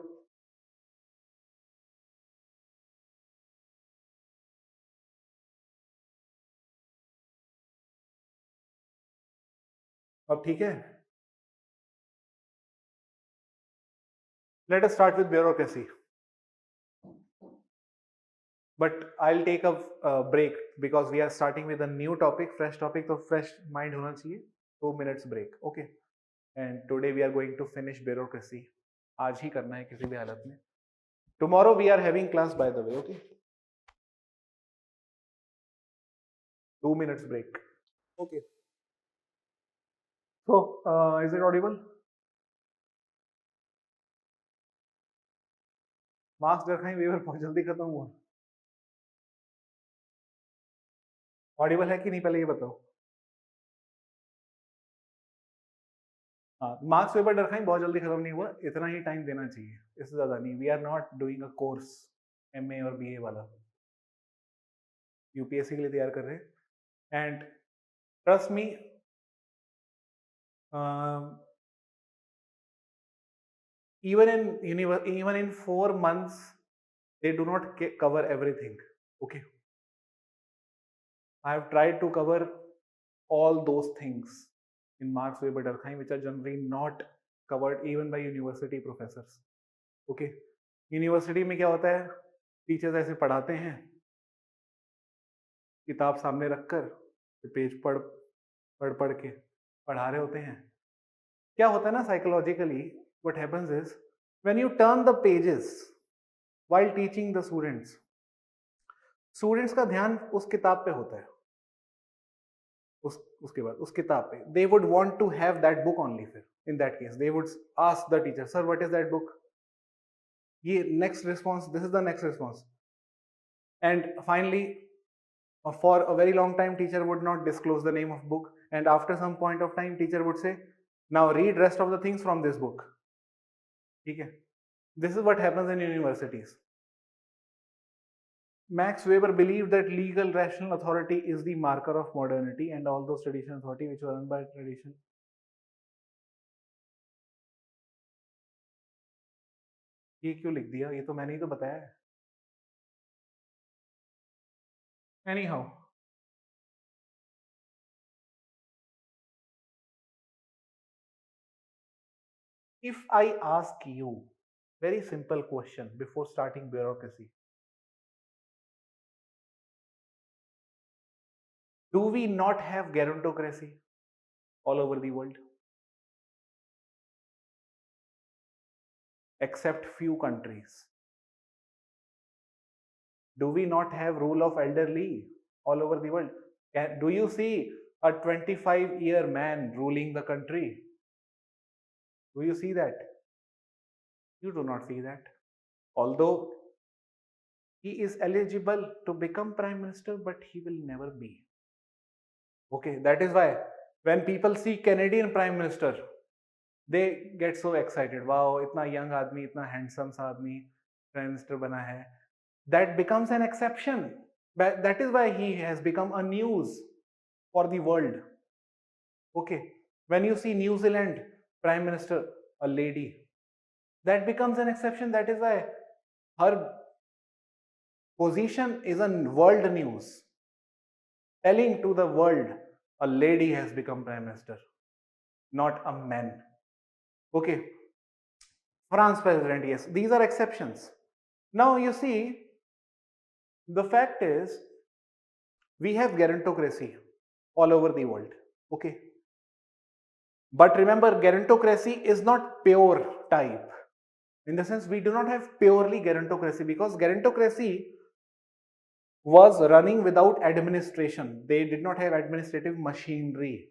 अब ठीक है. Let us start with bureaucracy. But I'll take a break because we are starting with a new topic, fresh topic, तो fresh mind होना चाहिए. 2 minutes break. Okay. And today we are going to finish bureaucracy. आज ही करना है किसी भी हालत में. Tomorrow we are having class, by the way. Okay. 2 minutes break. Okay. So, is it audible? Marx Durkheim Weber बहुत जल्दी खत्म हुआ. ऑडिबल है कि नहीं, पहले ये बताओ. हाँ, मार्क्स वेबर डरखाई बहुत जल्दी खत्म नहीं हुआ. इतना ही टाइम देना चाहिए, इससे ज्यादा नहीं. We are not doing a course MA और बीए वाला. यूपीएससी के लिए तैयार कर रहे हैं. And trust me, even in 4 months they do not cover everything. Okay, I have tried to cover all those things in Marx, Weber, Durkheim, which are generally not covered even by university professors. Okay, university में क्या होता है, teachers ऐसे पढ़ाते हैं, किताब सामने रखकर पेज पढ़ पढ़ पढ़ के पढ़ा रहे होते हैं. क्या होता है ना, psychologically what happens is when you turn the pages while teaching the students का ध्यान उस किताब पे होता है. उसके बाद उस किताब पे they would want to have that book only. फिर in that case they would ask the teacher, sir what is that book? ये next response, this is the next response. And finally for a very long time teacher would not disclose the name of book, and after some point of time teacher would say, now read rest of the things from this book. ठीक है. This is what happens in universities. Max Weber believed that legal rational authority is the marker of modernity, and all those traditional authority which were run by tradition. ये क्यों लिख दिया, ये तो मैंने ही तो बताया है. Anyhow, if I ask you very simple question before starting bureaucracy, do we not have gerontocracy all over the world except few countries? Do we not have rule of elderly all over the world? Do you see a 25-year man ruling the country? Do you see that? You do not see that. Although he is eligible to become prime minister, but he will never be. Okay, that is why when people see Canadian prime minister, they get so excited. Wow, itna young aadmi, itna handsome sa aadmi prime minister bana hai. That becomes an exception. That is why he has become a news for the world. Okay, when you see New Zealand prime minister, a lady, that becomes an exception. That is why her position is on world news, telling to the world a lady has become prime minister, not a man. Okay, France president, yes, these are exceptions. Now you see, the fact is, we have gerontocracy all over the world. Okay, but remember, gerontocracy is not pure type. In the sense, we do not have purely gerontocracy, because gerontocracy was running without administration. They did not have administrative machinery,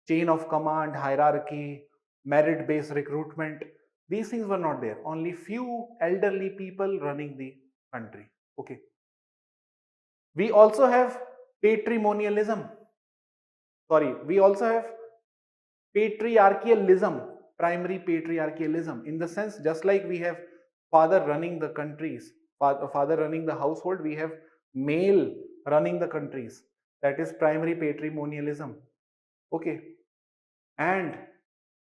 chain of command, hierarchy, merit based recruitment. These things were not there. Only few elderly people running the country. Okay. We also have patrimonialism. Sorry, we also have patriarchalism, primary patriarchalism, in the sense, just like we have father running the countries, father running the household, we have male running the countries. That is primary patrimonialism. Okay. And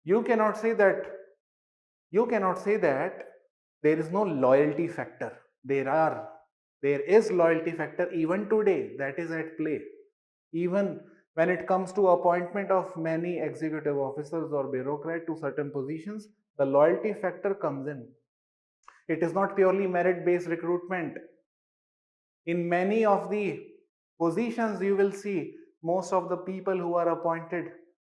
you cannot say that there is no loyalty factor. There is loyalty factor even today, that is at play. Even when it comes to appointment of many executive officers or bureaucrat to certain positions, the loyalty factor comes in. It is not purely merit based recruitment. In many of the positions, you will see most of the people who are appointed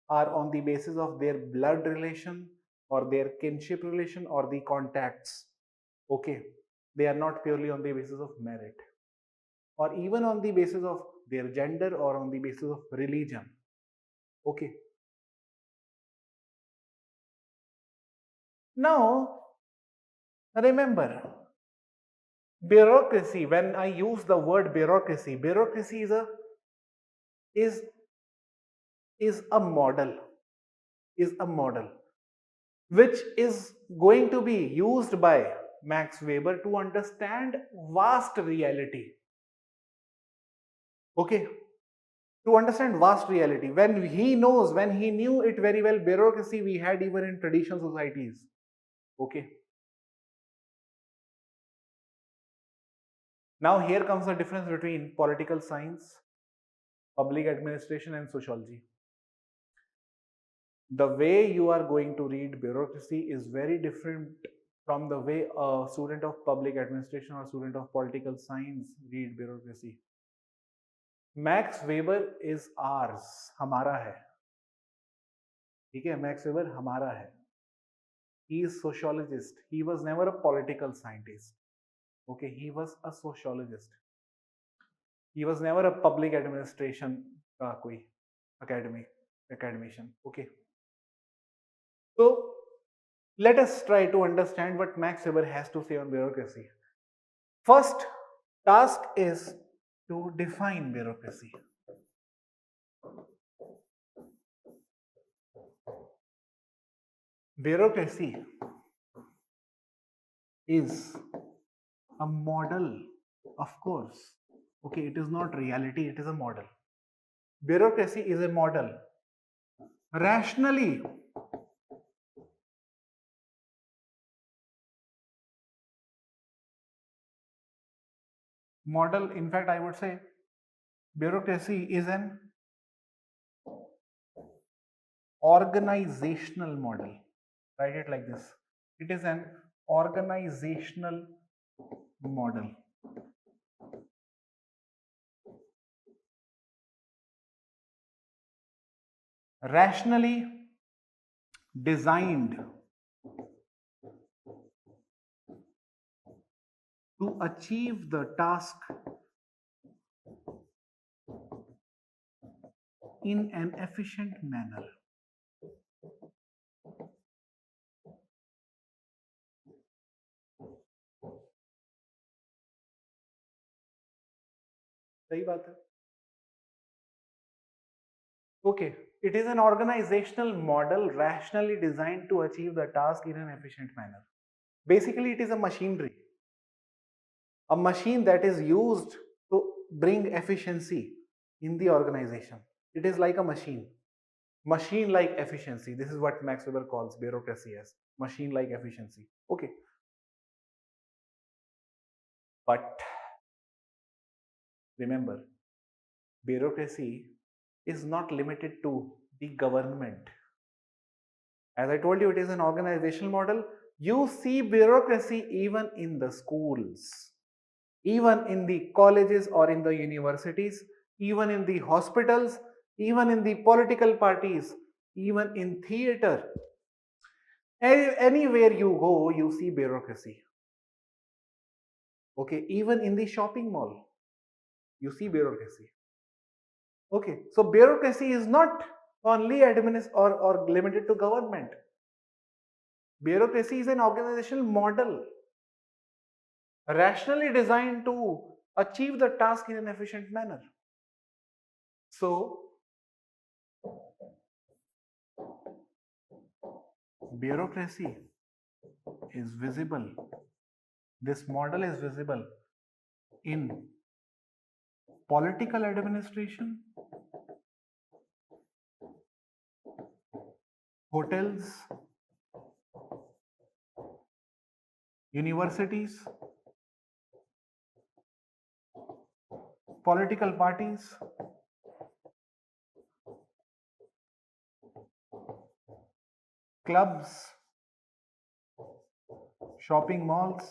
are on the basis of their blood relation or their kinship relation or the contacts. Okay, they are not purely on the basis of merit or even on the basis of their gender or on the basis of religion. Okay, now remember, bureaucracy, when I use the word bureaucracy, bureaucracy is is a model, is a model which is going to be used by Max Weber to understand vast reality. Okay, to understand vast reality. When he knew it very well, bureaucracy we had even in traditional societies. Okay. Now here comes the difference between political science, public administration, and sociology. The way you are going to read bureaucracy is very different from the way a student of public administration or student of political science read bureaucracy. Max weber is hours, हमारा है, ठीक है, max weber हमारा है. He is sociologist, he was never a political scientist. Okay, he was a sociologist. He was never a public administration का कोई academician. Okay, so let us try to understand what Max Weber has to say on bureaucracy. First task is to define bureaucracy. Bureaucracy is a model, of course. Okay, it is not reality, it is a model. Bureaucracy is a model. Rationally, model, in fact, I would say bureaucracy is an organizational model. Write it like this. It is an organizational model. Rationally designed to achieve the task in an efficient manner. सही बात है. Okay, it is an organizational model rationally designed to achieve the task in an efficient manner. Basically, it is a machinery, a machine that is used to bring efficiency in the organization. It is like a machine like efficiency. This is what Max Weber calls bureaucracy as machine like efficiency. Okay, but remember, bureaucracy is not limited to the government. As I told you, it is an organizational model. You see bureaucracy even in the schools, even in the colleges or in the universities, even in the hospitals, even in the political parties, even in theater. Anywhere you go, you see bureaucracy. Okay, even in the shopping mall, you see bureaucracy. Okay, so bureaucracy is not only or limited to government. Bureaucracy is an organizational model rationally designed to achieve the task in an efficient manner. So, bureaucracy is visible. This model is visible in political administration, hotels, universities, political parties, clubs, shopping malls,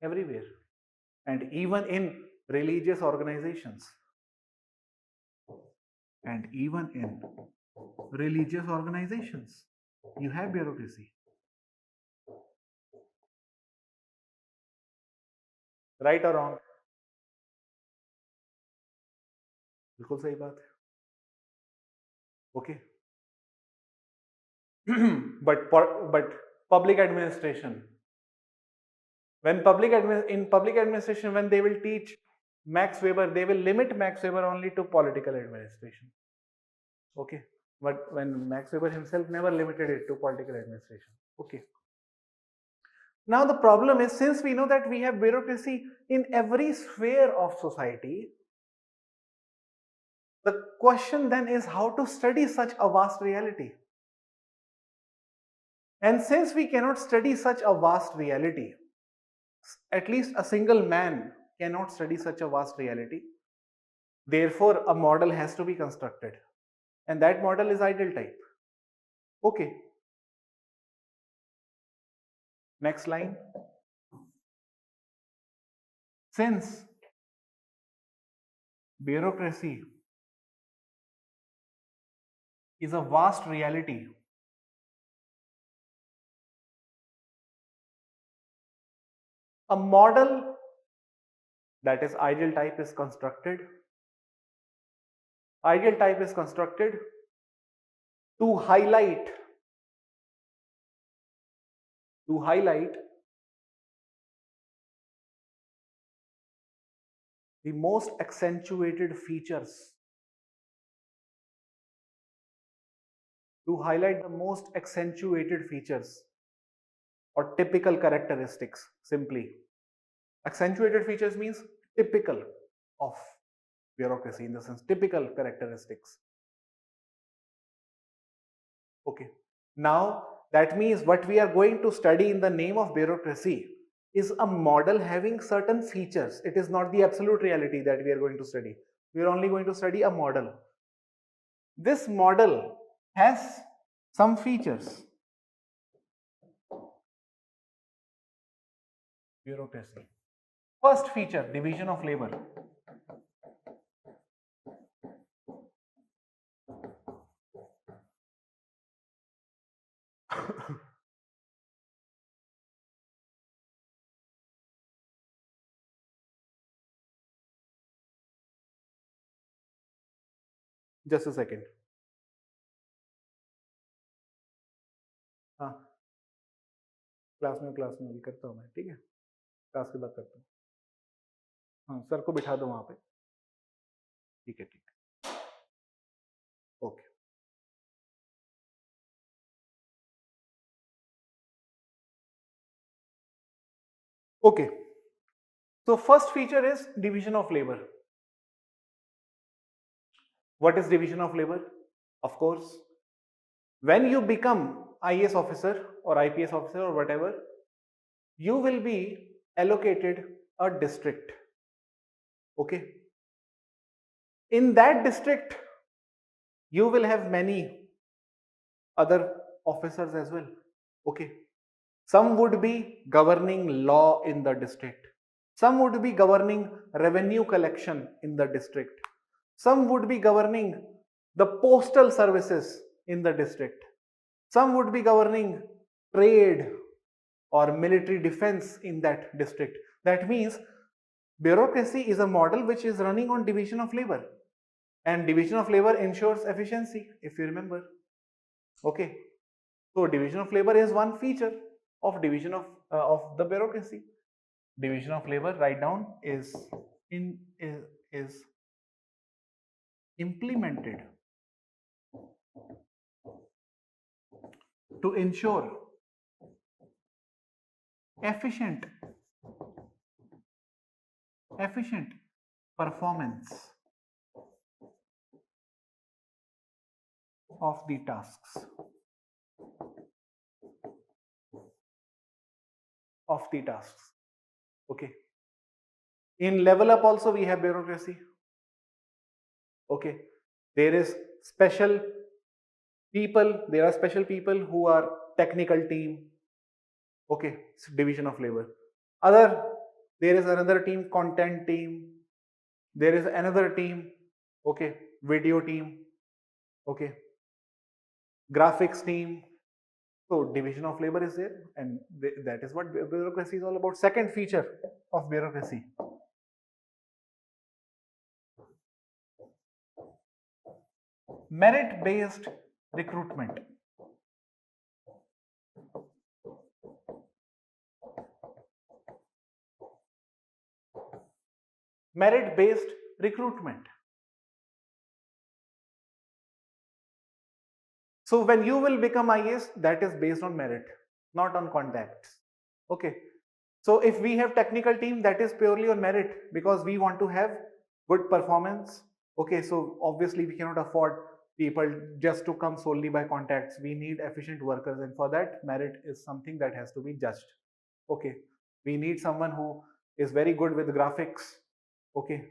everywhere, and even in religious organizations. And even in religious organizations, you have bureaucracy. Right or wrong? बिल्कुल सही बात है. Okay. but public administration, when in public administration, when they will teach Max Weber, they will limit Max Weber only to political administration. Okay, but when Max Weber himself never limited it to political administration. Okay, now the problem is, since we know that we have bureaucracy in every sphere of society, the question then is how to study such a vast reality. And since we cannot study such a vast reality, at least a single man cannot study such a vast reality. Therefore, a model has to be constructed. And that model is ideal type. Okay. Next line. Since bureaucracy is a vast reality, a model that is ideal type is constructed. Ideal type is constructed to highlight the most accentuated features, or typical characteristics. Simply, accentuated features means typical of bureaucracy, in the sense typical characteristics. Okay, now that means what we are going to study in the name of bureaucracy is a model having certain features. It is not the absolute reality that we are going to study. We are only going to study a model. This model has some features. Bureaucracy. First feature, division of labor. Just a second. हाँ, class में अभी करता हूँ मैं, ठीक है, class के बाद करता हूँ. हाँ, सर को बिठा दो वहां पे. ठीक है, ठीक है, okay. Okay, so first feature is division of labor. What is division of labor? Of course, when you become IAS officer or IPS officer or whatever, you will be allocated a district. Okay, in that district, you will have many other officers as well. Okay, some would be governing law in the district, some would be governing revenue collection in the district, some would be governing the postal services in the district, some would be governing trade or military defense in that district. That means bureaucracy is a model which is running on division of labor, and division of labor ensures efficiency, if you remember. Okay, so division of labor is one feature of division of the bureaucracy. Division of labor, write down, is implemented to ensure efficient performance of the tasks. Okay, in level up also we have bureaucracy. Okay, there is special there are special people who are technical team. Okay, it's division of labor. There is another team, content team. There is another team, okay, video team, okay, graphics team. So division of labor is there, and that is what bureaucracy is all about. Second feature of bureaucracy: merit based recruitment. Merit based recruitment. So when you will become IAS, that is based on merit, not on contacts. Okay, so if we have technical team, that is purely on merit, because we want to have good performance. Okay, so obviously we cannot afford people just to come solely by contacts. We need efficient workers, and for that merit is something that has to be judged. Okay, we need someone who is very good with graphics. Okay,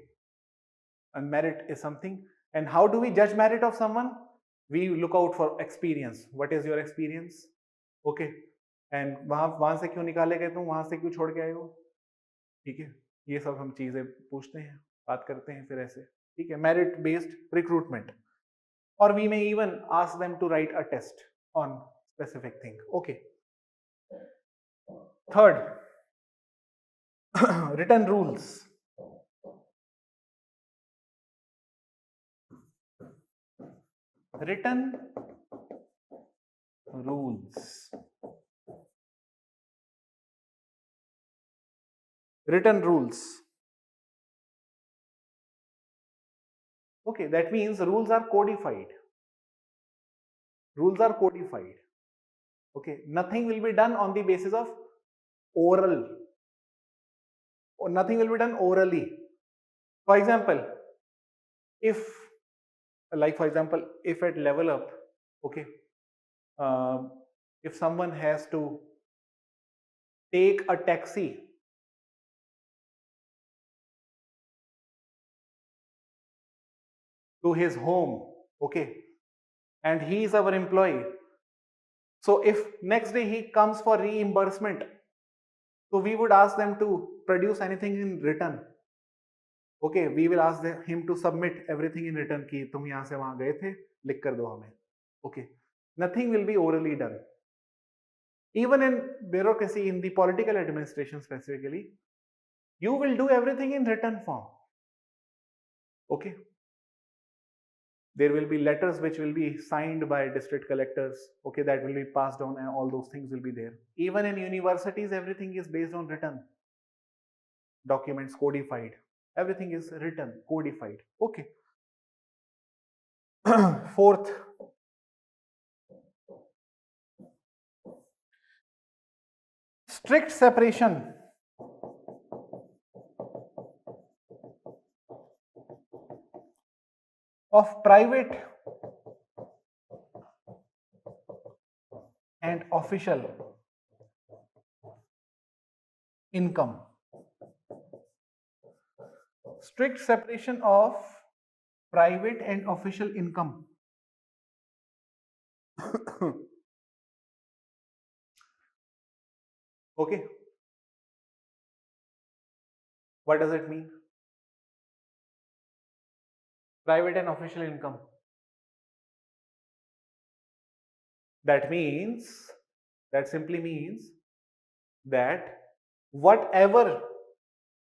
and merit is something. And how do we judge merit of someone? We look out for experience. What is your experience? Okay, and वहां से क्यों निकाले गए, तुम वहां से क्यों छोड़ के आए हो? ठीक है, ये सब हम चीजें पूछते हैं, बात करते हैं फिर ऐसे. ठीक है, merit based recruitment, or we may even ask them to write a test on specific thing. Okay, third, written rules. Written rules. Written rules. Okay, that means rules are codified. Rules are codified. Okay, nothing will be done on the basis of oral, or nothing will be done orally. For example, if if at level up, okay, if someone has to take a taxi to his home, okay, and he is our employee, so if next day he comes for reimbursement, so we would ask them to produce anything in written. Okay, we will ask him to submit everything in written कि तुम यहाँ से वहां गए थे, लिख कर दो हमें. Okay, nothing will be orally done. Even in bureaucracy, in the political administration specifically, you will do everything in written form. Okay, There will be letters which will be signed by district collectors, okay, that will be passed on, and all those things will be there. Even in universities, everything is based on written documents, codified. Everything is written, codified. Okay. Fourth, strict separation of private and official income. Strict separation of private and official income. Okay. What does it mean? Private and official income. That means, that simply means that whatever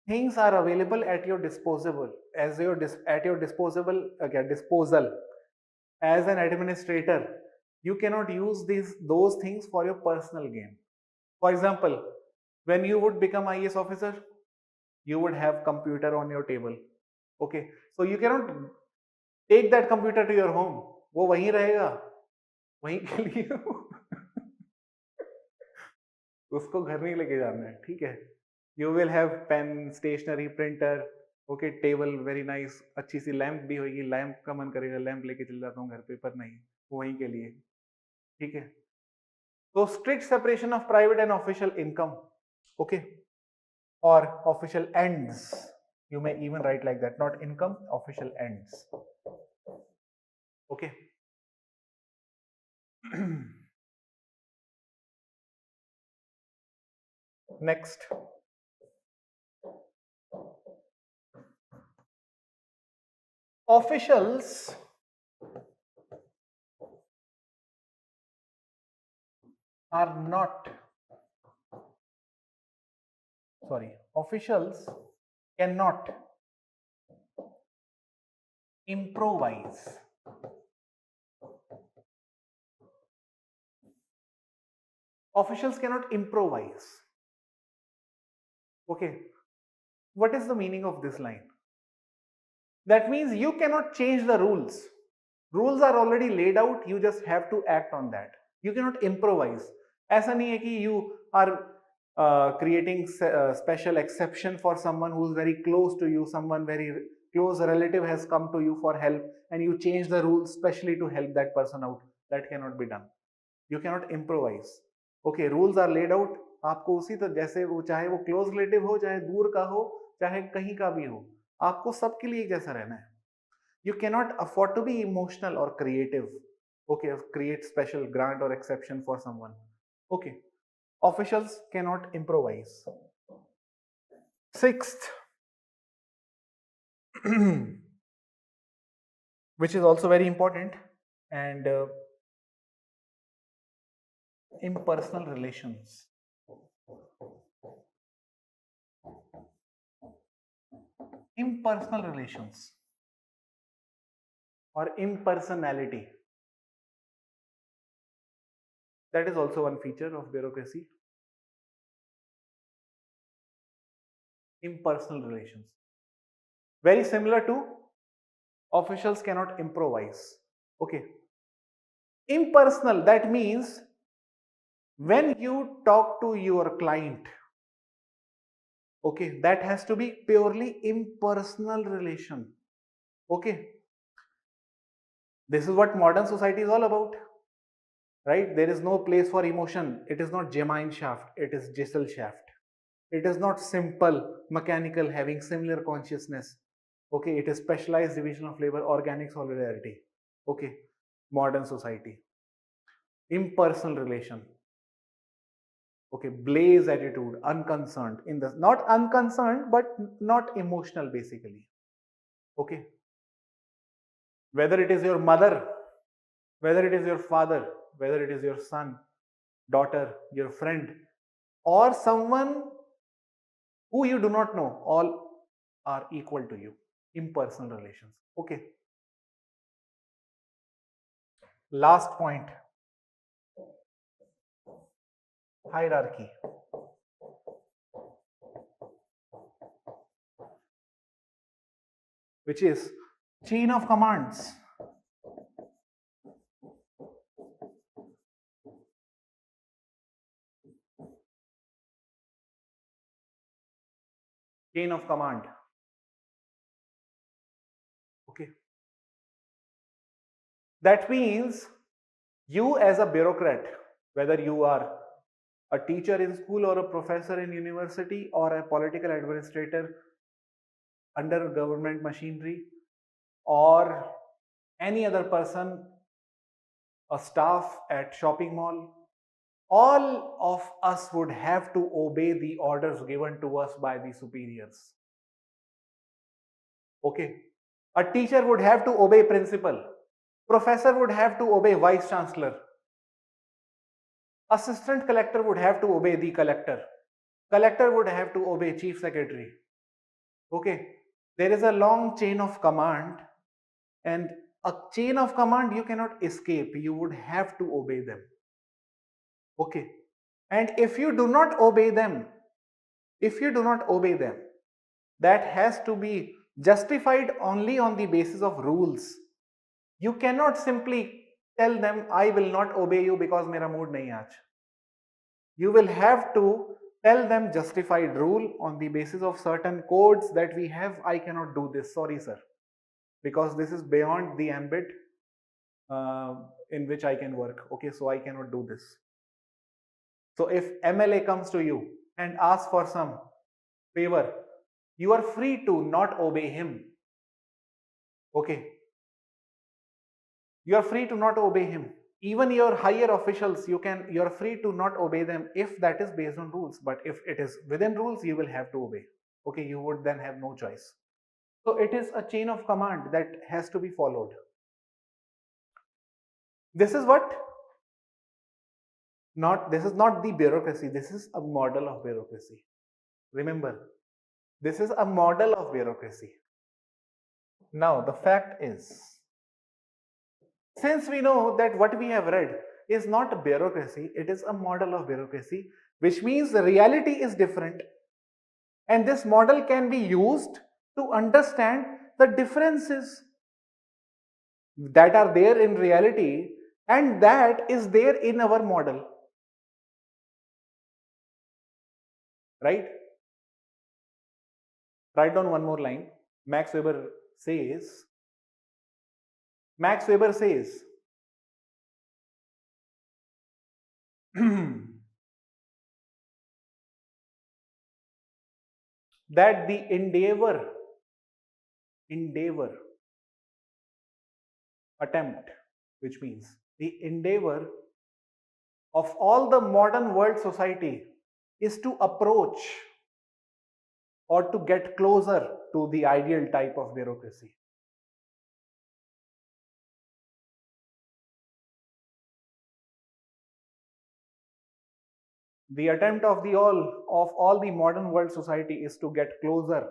things are available at your disposable, as your at your disposable disposal as an administrator, you cannot use those things for your personal gain. For example, when you would become IAS officer, you would have computer on your table. Okay, so you cannot take that computer to your home. वो वहीं रहेगा, वहीं के लिए उसको घर नहीं लेके जाना है, ठीक है. You will have pen, stationery, printer, okay, table very nice, अच्छी सी लैंप भी होगी. लैंप का मन करेगा लैंप लेके चल जाता हूँ घर पे, पर नहीं, वहीं के लिए, ठीक है. तो strict separation of private and official income, okay, और official ends. You may even write like that, not income, official ends. Okay. Next, officials are not, officials cannot improvise. Officials cannot improvise. Okay, what is the meaning of this line? That means you cannot change the rules. Rules are already laid out, you just have to act on that. You cannot improvise. ऐसा नहीं है कि you are creating special exception for someone who is very close to you, someone very close relative has come to you for help, and you change the rules specially to help that person out. That cannot be done. You cannot improvise. Okay, rules are laid out. आपको उसी तो जैसे वो, चाहे वो close relative हो, चाहे दूर का हो, चाहे कहीं का भी हो, आपको सबके लिए एक जैसा रहना है. You cannot afford to be emotional or creative. Okay, create special grant or exception for someone. Okay, officials cannot improvise. Sixth, which is also very important, and impersonal relations. Impersonal relations or impersonality. That is also one feature of bureaucracy. Impersonal relations. Very similar to officials cannot improvise. Okay. Impersonal, that means when you talk to your client, okay, that has to be purely impersonal relation. Okay. This is what modern society is all about, right? There is no place for emotion. It is not Gemeinschaft, it is Gesellschaft. It is not simple, mechanical, having similar consciousness. Okay, it is specialized division of labor, organic solidarity. Okay, modern society. Impersonal relation. Okay, blaze attitude, unconcerned, in the, not unconcerned, but not emotional basically. Okay. Whether it is your mother, whether it is your father, whether it is your son, daughter, your friend, or someone who you do not know, all are equal to you. Impersonal relations. Okay. Last point, hierarchy, which is chain of commands. Chain of command. Okay. That means you as a bureaucrat, whether you are a teacher in school or a professor in university or a political administrator under government machinery or any other person, a staff at shopping mall, all of us would have to obey the orders given to us by the superiors. Okay. A teacher would have to obey principal. Professor would have to obey vice chancellor. Assistant collector would have to obey the collector. Collector would have to obey chief secretary. Okay. There is a long chain of command, and a chain of command you cannot escape. You would have to obey them. Okay. And if you do not obey them, that has to be justified only on the basis of rules. You cannot simply tell them, I will not obey you because mera mood nahi hai aaj. You will have to tell them justified rule on the basis of certain codes that we have. I cannot do this, sorry sir, because this is beyond the ambit in which I can work. Okay, so I cannot do this. So if MLA comes to you and asks for some favor, you are free to not obey him. Okay, you are free to not obey him. Even your higher officials, you are free to not obey them if that is based on rules. But if it is within rules, you will have to obey. Okay, you would then have no choice. So it is a chain of command that has to be followed. This is what? This is not the bureaucracy. This is a model of bureaucracy. Remember, this is a model of bureaucracy. Now, the fact is, since we know that what we have read is not a bureaucracy, it is a model of bureaucracy, which means the reality is different. And this model can be used to understand the differences that are there in reality and that is there in our model. Right? Write down one more line. Max Weber says, that the attempt, which means the endeavor of all the modern world society is to approach or to get closer to the ideal type of bureaucracy. The attempt of all the modern world society is to get closer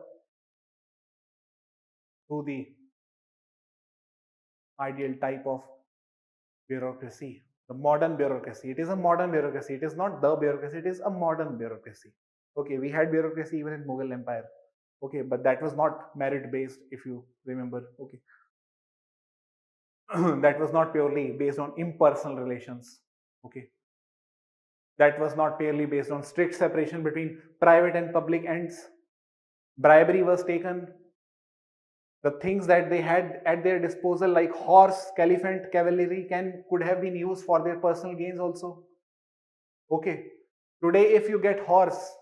to the ideal type of bureaucracy, the modern bureaucracy. It is a modern bureaucracy. It is not the bureaucracy. It is a modern bureaucracy. Okay, we had bureaucracy even in Mughal Empire. Okay, but that was not merit based, if you remember. Okay, that was not purely based on impersonal relations. Okay, that was not purely based on strict separation between private and public ends. Bribery was taken. The things that they had at their disposal, like horse, elephant, cavalry, could have been used for their personal gains also. Okay, today if you get horse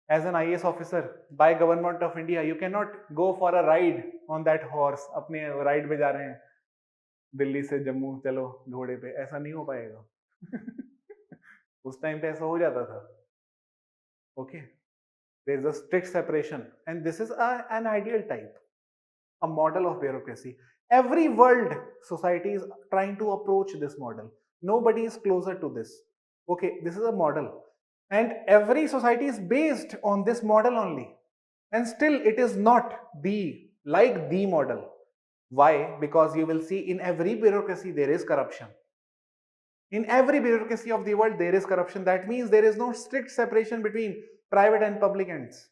as an IAS officer by government of India, you cannot go for a ride on that horse. अपने ride पे जा रहे हैं दिल्ली से जम्मू, चलो घोड़े पे, ऐसा नहीं हो पाएगा. उस टाइम पे ऐसा हो जाता था. Okay, there is a strict separation, and this is an ideal type, a model of bureaucracy. Every world society is trying to approach this model. Nobody is closer to this. Okay, this is a model, and every society is based on this model only, and still it is not the model. Why? Because you will see in every bureaucracy there is corruption. In every bureaucracy of the world there is corruption. That means there is no strict separation between private and public ends.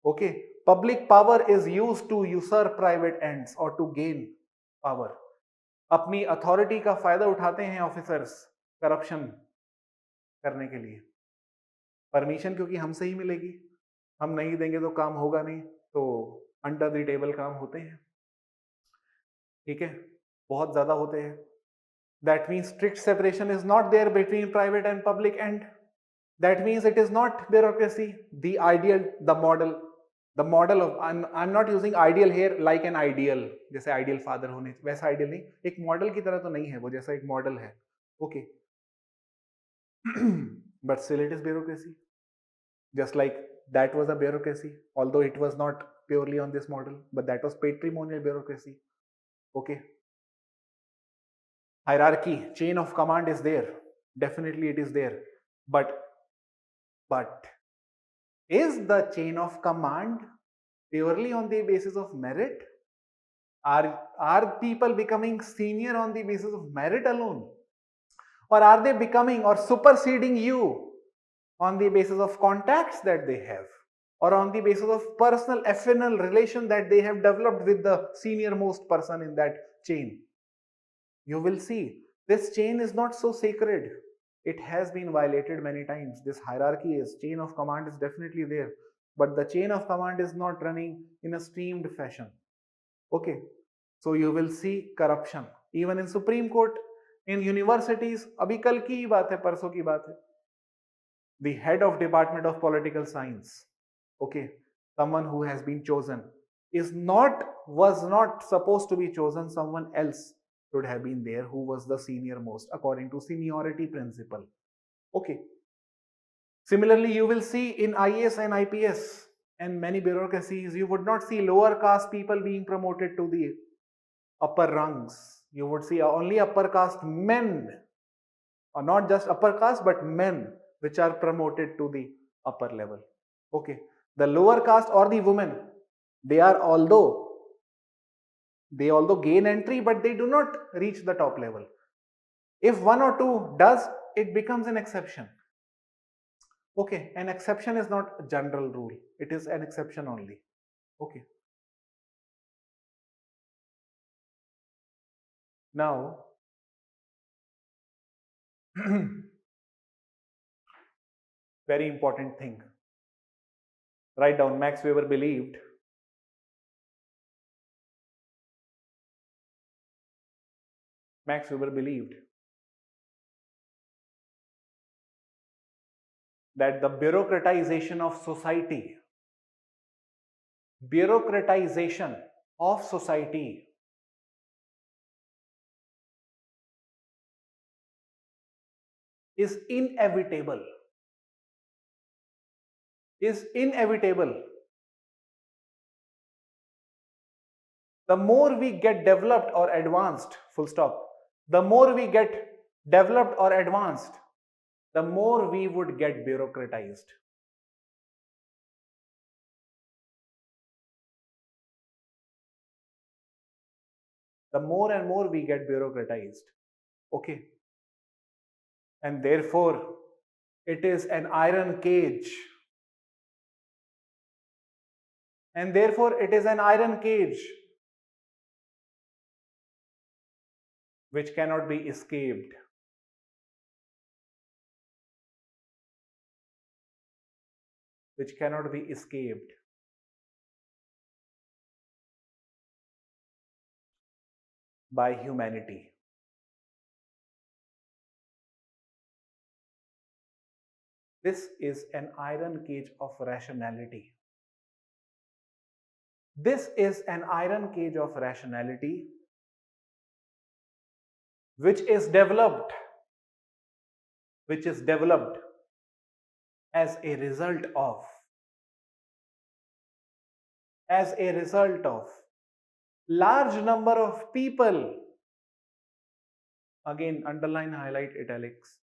Okay, public power is used to usurp private ends or to gain power. अपनी authority का फायदा उठाते हैं officers corruption करने के लिए. Permission क्योंकि हमसे ही मिलेगी, हम नहीं देंगे तो काम होगा नहीं, तो अंडर द टेबल काम होते हैं. ठीक है, बहुत ज्यादा होते हैं. That means strict separation is not there between private and public end. That means it is not bureaucracy. The ideal, the model of, I'm not using ideal here like an ideal, जैसे ideal father होने वैसा ideal नहीं, एक model की तरह तो नहीं है वो, जैसा एक model है. Okay. But still it is bureaucracy. Just like that was a bureaucracy, although it was not purely on this model, but that was patrimonial bureaucracy. Okay. Hierarchy, chain of command is there. Definitely it is there. But is the chain of command purely on the basis of merit? Are people becoming senior on the basis of merit alone? Or are they becoming or superseding you on the basis of contacts that they have? Or on the basis of personal affinal relation that they have developed with the senior most person in that chain? You will see this chain is not so sacred. It has been violated many times. This hierarchy is, chain of command is definitely there, but the chain of command is not running in a streamed fashion. Okay, so you will see corruption even in Supreme Court, in universities. Abhi kal ki hi baat hai, parso ki baat hai. The head of Department of Political Science, okay, someone who has been chosen, was not supposed to be chosen. Someone else should have been there who was the senior most according to seniority principle. Okay. Similarly, you will see in IAS and IPS and many bureaucracies, you would not see lower caste people being promoted to the upper rungs. You would see only upper caste men, or not just upper caste, but men, which are promoted to the upper level. Okay. The lower caste or the women, they although gain entry, but they do not reach the top level. If one or two does, it becomes an exception. Okay, an exception is not a general rule. It is an exception only. Okay. Now, very important thing. Write down, Max Weber believed that the bureaucratization of society is inevitable. The more we get developed or advanced, full stop, the more we get developed or advanced, the more we would get bureaucratized. The more and more we get bureaucratized. Okay. And therefore, it is an iron cage. And therefore, it is an iron cage which cannot be escaped. Which cannot be escaped. By humanity. This is an iron cage of rationality. This is an iron cage of rationality which is developed as a result of large number of people, again underline, highlight, italics,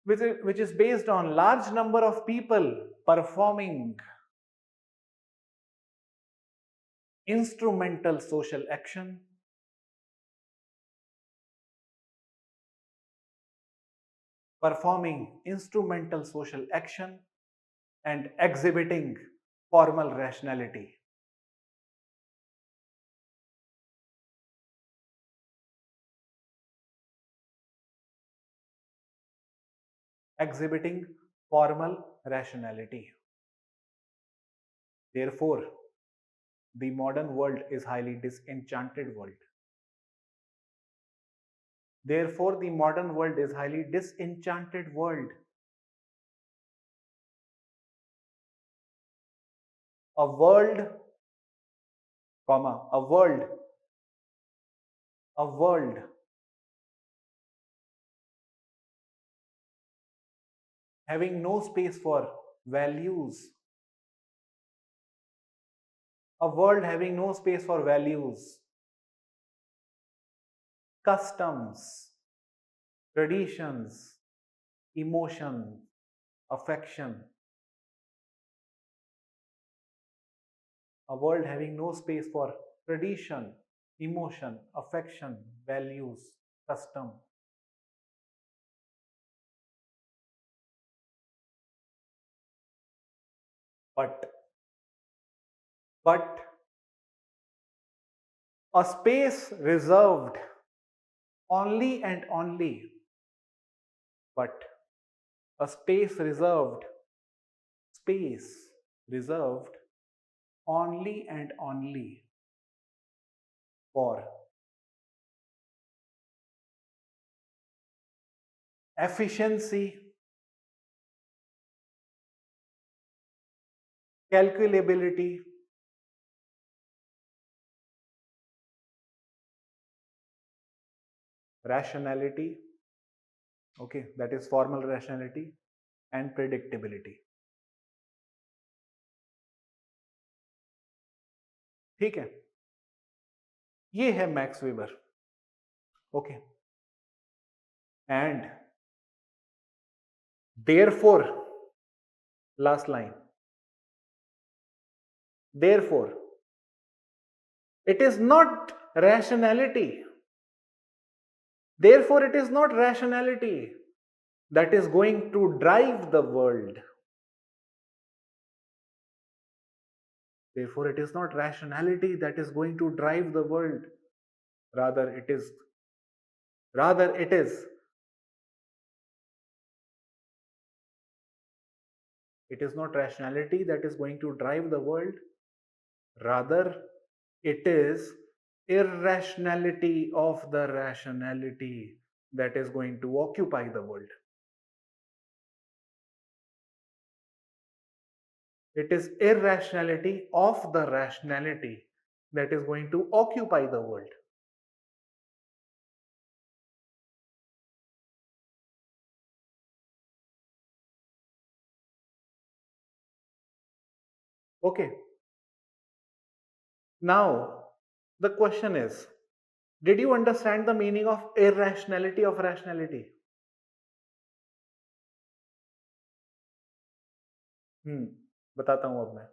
which is based on large number of people performing instrumental social action, performing instrumental social action, and exhibiting formal rationality. Exhibiting formal rationality. Therefore, the modern world is highly disenchanted world. Therefore, the modern world is highly disenchanted world. A world, comma, a world having no space for values, a world having no space for values, customs, traditions, emotion, affection. A world having no space for tradition, emotion, affection, values, custom. But, but a space reserved only and only, but a space reserved only and only for efficiency, calculability, rationality, okay, that is formal rationality, and predictability. ठीक है, ये है max weber. Okay, and therefore, last line, therefore it is not rationality, therefore it is not rationality that is going to drive the world. Therefore, it is not rationality that is going to drive the world. Rather, it is, rather, it is not rationality that is going to drive the world. Rather, it is irrationality of the rationality that is going to occupy the world. It is irrationality of the rationality that is going to occupy the world. Okay. Now, the question is, did you understand the meaning of irrationality of rationality? बताता हूं अब मैं.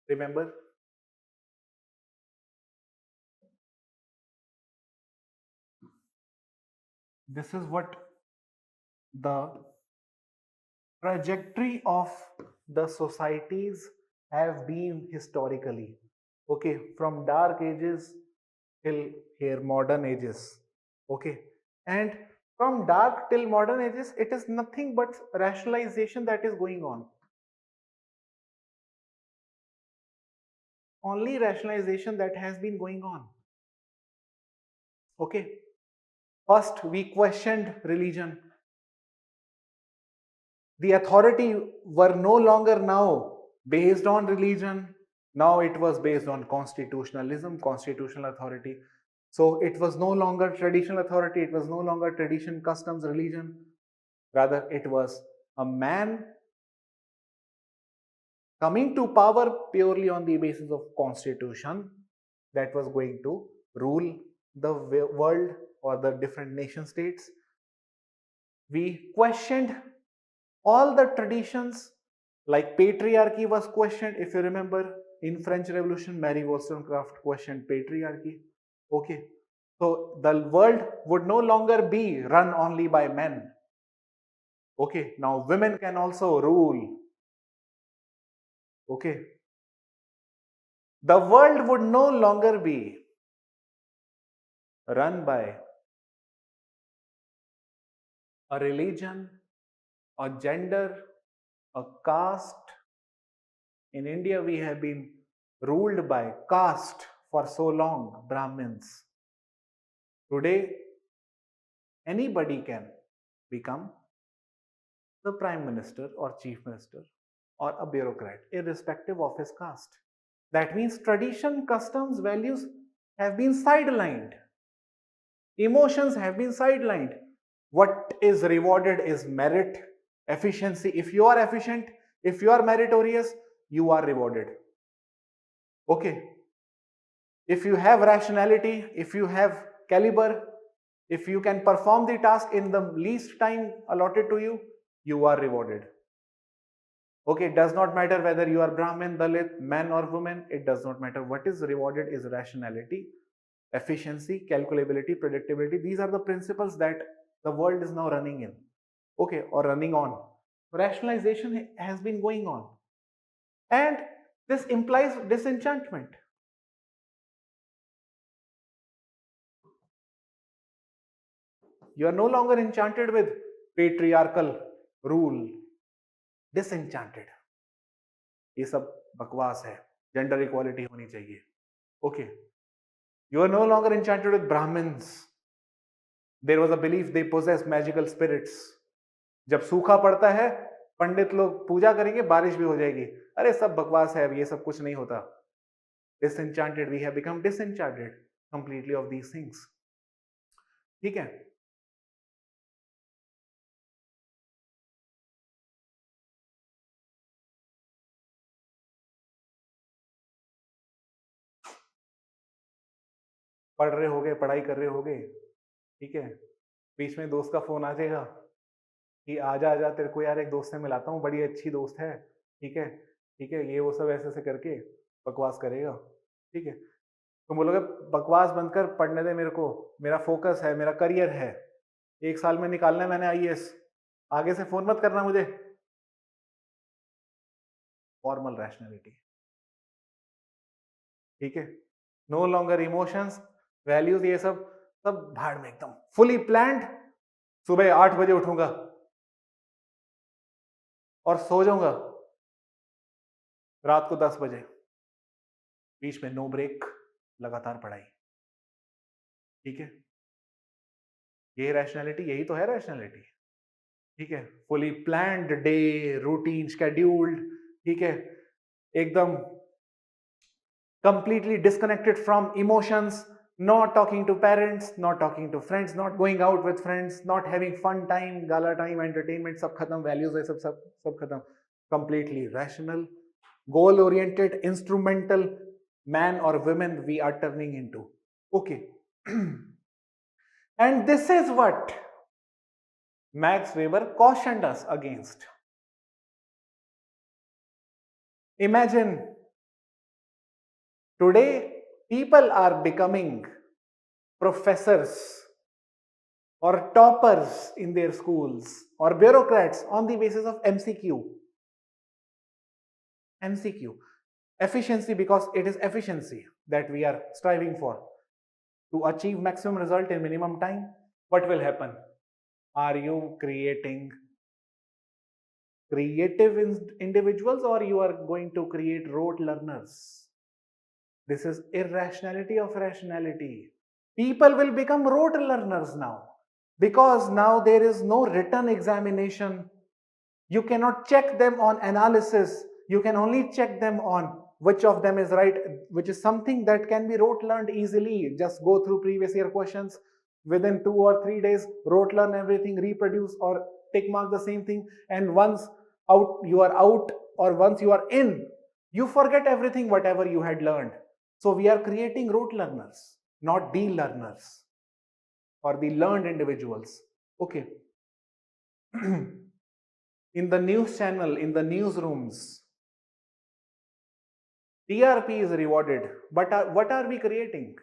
Remember, this is what the trajectory of the societies have been historically. Okay, from dark ages till here modern ages. Okay, and from dark till modern ages, it is nothing but rationalization that is going on. Only rationalization that has been going on. Okay, first we questioned religion. The authority were no longer now based on religion. Now it was based on constitutionalism, constitutional authority. So it was no longer traditional authority, it was no longer tradition, customs, religion. Rather, it was a man coming to power purely on the basis of constitution that was going to rule the world or the different nation states. We questioned all the traditions, like patriarchy was questioned. If you remember, in French Revolution, Mary Wollstonecraft questioned patriarchy. Okay, so the world would no longer be run only by men. Okay, now women can also rule. Okay, the world would no longer be run by a religion, a gender, a caste. In India, we have been ruled by caste for so long, Brahmins. Today, anybody can become the prime minister or chief minister or a bureaucrat, irrespective of his caste. That means tradition, customs, values have been sidelined. Emotions have been sidelined. What is rewarded is merit, efficiency. If you are efficient, if you are meritorious, you are rewarded. Okay. If you have rationality, if you have caliber, if you can perform the task in the least time allotted to you, you are rewarded. Okay, it does not matter whether you are Brahmin, Dalit, man or woman, it does not matter. What is rewarded is rationality, efficiency, calculability, predictability. These are the principles that the world is now running in. Okay, or running on. Rationalization has been going on. And this implies disenchantment. You are no longer enchanted with patriarchal rule. Disenchanted. ये सब बकवास है. Gender equality होनी चाहिए. Okay. You are no longer enchanted with Brahmins. There was a belief they possess magical spirits. जब सूखा पड़ता है, पंडित लोग पूजा करेंगे, बारिश भी हो जाएगी. अरे सब बकवास है, ये सब कुछ नहीं होता. Disenchanted. We have become disenchanted completely of these things. ठीक है. पढ़ रहे होगे, पढ़ाई कर रहे होगे, ठीक है. बीच में दोस्त का फोन आ जाएगा कि आजा आजा तेरे को यार एक दोस्त से मिलाता हूँ, बड़ी अच्छी दोस्त है, ठीक है, ठीक है, ये वो सब ऐसे ऐसे करके बकवास करेगा. ठीक है, तुम बोलोगे बकवास बंद कर, पढ़ने दे मेरे को, मेरा फोकस है, मेरा करियर है, 1 साल में निकालना है मैंने आईएएस, आगे से फोन मत करना मुझे. Formal rationality. ठीक है, नो लॉन्गर इमोशंस, वैल्यूज, ये सब सब भाड़ में, एकदम फुली प्लान्ड. सुबह 8 बजे उठूंगा और सो जाऊंगा रात को 10 बजे. बीच में नो ब्रेक, लगातार पढ़ाई. ठीक है, ये रैशनैलिटी, यही तो है रैशनैलिटी. ठीक है, fully planned day, routine, scheduled. ठीक है, एकदम completely disconnected from emotions, not talking to parents, not talking to friends, not going out with friends, not having fun time, gala time, entertainment, सब खत्म. values है सब खत्म. completely rational, goal oriented, instrumental man or women we are turning into. Okay. And this is what Max Weber cautioned us against. Imagine today people are becoming professors or toppers in their schools or bureaucrats on the basis of MCQ. MCQ. Efficiency, because it is efficiency that we are striving for. To achieve maximum result in minimum time, what will happen? Are you creating creative individuals or you are going to create rote learners? This is irrationality of rationality. People will become rote learners now because now there is no written examination. You cannot check them on analysis. You can only check them on which of them is right, which is something that can be rote learned easily. Just go through previous year questions within 2 or 3 days, rote learn everything, reproduce or tick mark the same thing, and once you are out, or once you are in, you forget everything whatever you had learned. So we are creating rote learners, not the learners or the learned individuals. Okay. In the news channel, in the newsrooms, TRP is rewarded, but what are we creating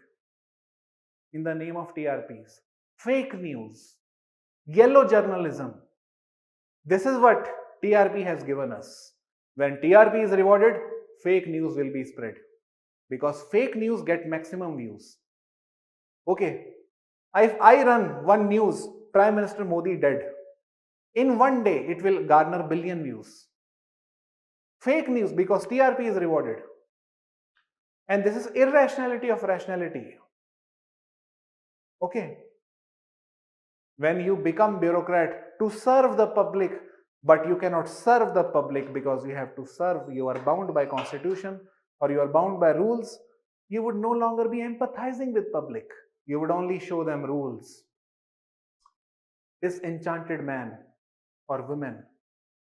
in the name of TRPs? Fake news, yellow journalism. This is what TRP has given us. When TRP is rewarded, fake news will be spread, because fake news get maximum views. Okay, if I run one news, Prime Minister Modi dead, in one day it will garner billion views. Fake news, because TRP is rewarded. And this is irrationality of rationality. Okay. When you become bureaucrat to serve the public, but you cannot serve the public because you have to serve, you are bound by constitution or you are bound by rules, you would no longer be empathizing with public. You would only show them rules. This enchanted man or woman.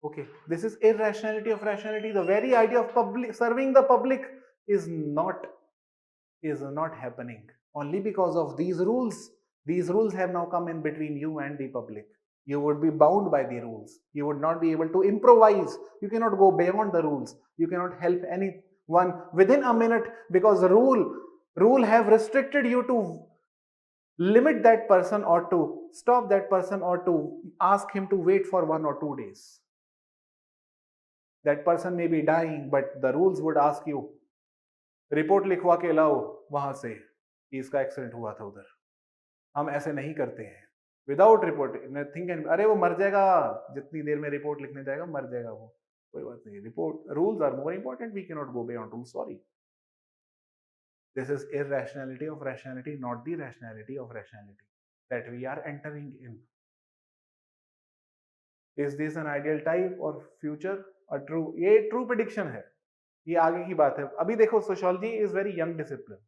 Okay, this is irrationality of rationality. The very idea of serving the public is not happening, only because of these rules. These rules have now come in between you and the public. You would be bound by the rules. You would not be able to improvise. You cannot go beyond the rules. You cannot help anyone within a minute, because the rule have restricted you to limit that person or to stop that person or to ask him to wait for 1 or 2 days. That person may be dying, but the rules would ask you, report लिखवा के लाओ वहां से कि इसका accident हुआ था उधर. हम ऐसे नहीं करते हैं. विदाउट रिपोर्ट नथिंग कैन, अरे वो मर जाएगा, जितनी देर में रिपोर्ट लिखने जाएगा मर जाएगा वो, कोई बात नहीं. Report rules are more important. We can not go beyond rules. Sorry. This is irrationality of rationality, not the rationality of rationality that we are entering in. Is this an ideal type or future? A true, ये true prediction है. ये आगे की बात है. अभी देखो, sociology is very young discipline.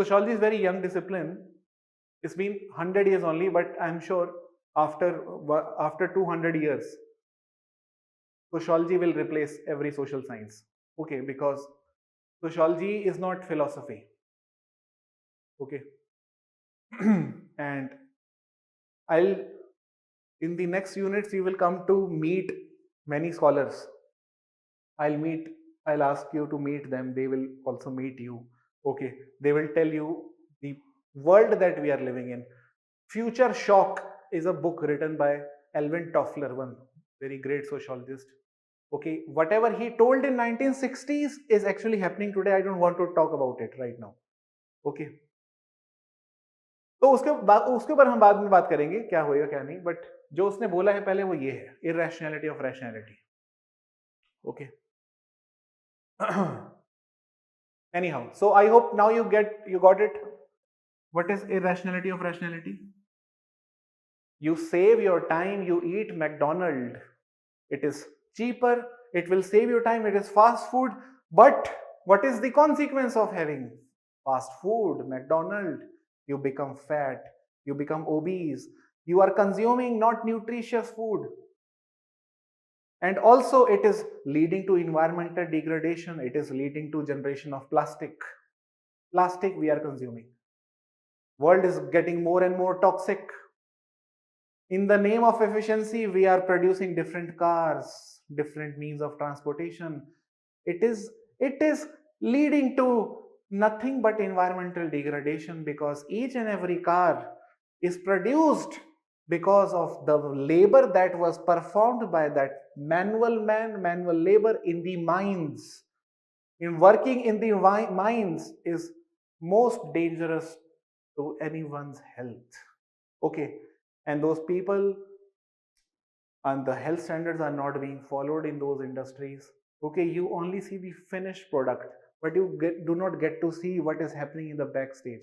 Sociology is very young discipline. It's been 100 years only, but I'm sure after 200 years, sociology will replace every social science. Okay, because sociology is not philosophy. Okay. And in the next units, you will come to meet many scholars. I'll ask you to meet them. They will also meet you. Okay. They will tell you the world that we are living in. Future Shock is a book written by Alvin Toffler, one very great sociologist. Okay. Whatever he told in 1960s is actually happening today. I don't want to talk about it right now. Okay. तो उसके ऊपर हम बाद में बात करेंगे क्या होएगा क्या नहीं, बट जो उसने बोला है पहले वो ये है, irrationality of rationality. Okay. Anyhow, so I hope now you got it. What is irrationality of rationality? You save your time, you eat McDonald's. It is cheaper, it will save your time, it is fast food. But what is the consequence of having fast food, McDonald's? You become fat, you become obese, you are consuming not nutritious food. And also it is leading to environmental degradation, it is leading to generation of plastic. Plastic we are consuming. World is getting more and more toxic. In the name of efficiency, we are producing different cars, different means of transportation. It is leading to nothing but environmental degradation, because each and every car is produced because of the labor that was performed by that manual labor in the mines. In working in the mines is most dangerous to anyone's health. Okay, and those people and the health standards are not being followed in those industries. Okay, you only see the finished product, but you do not get to see what is happening in the backstage.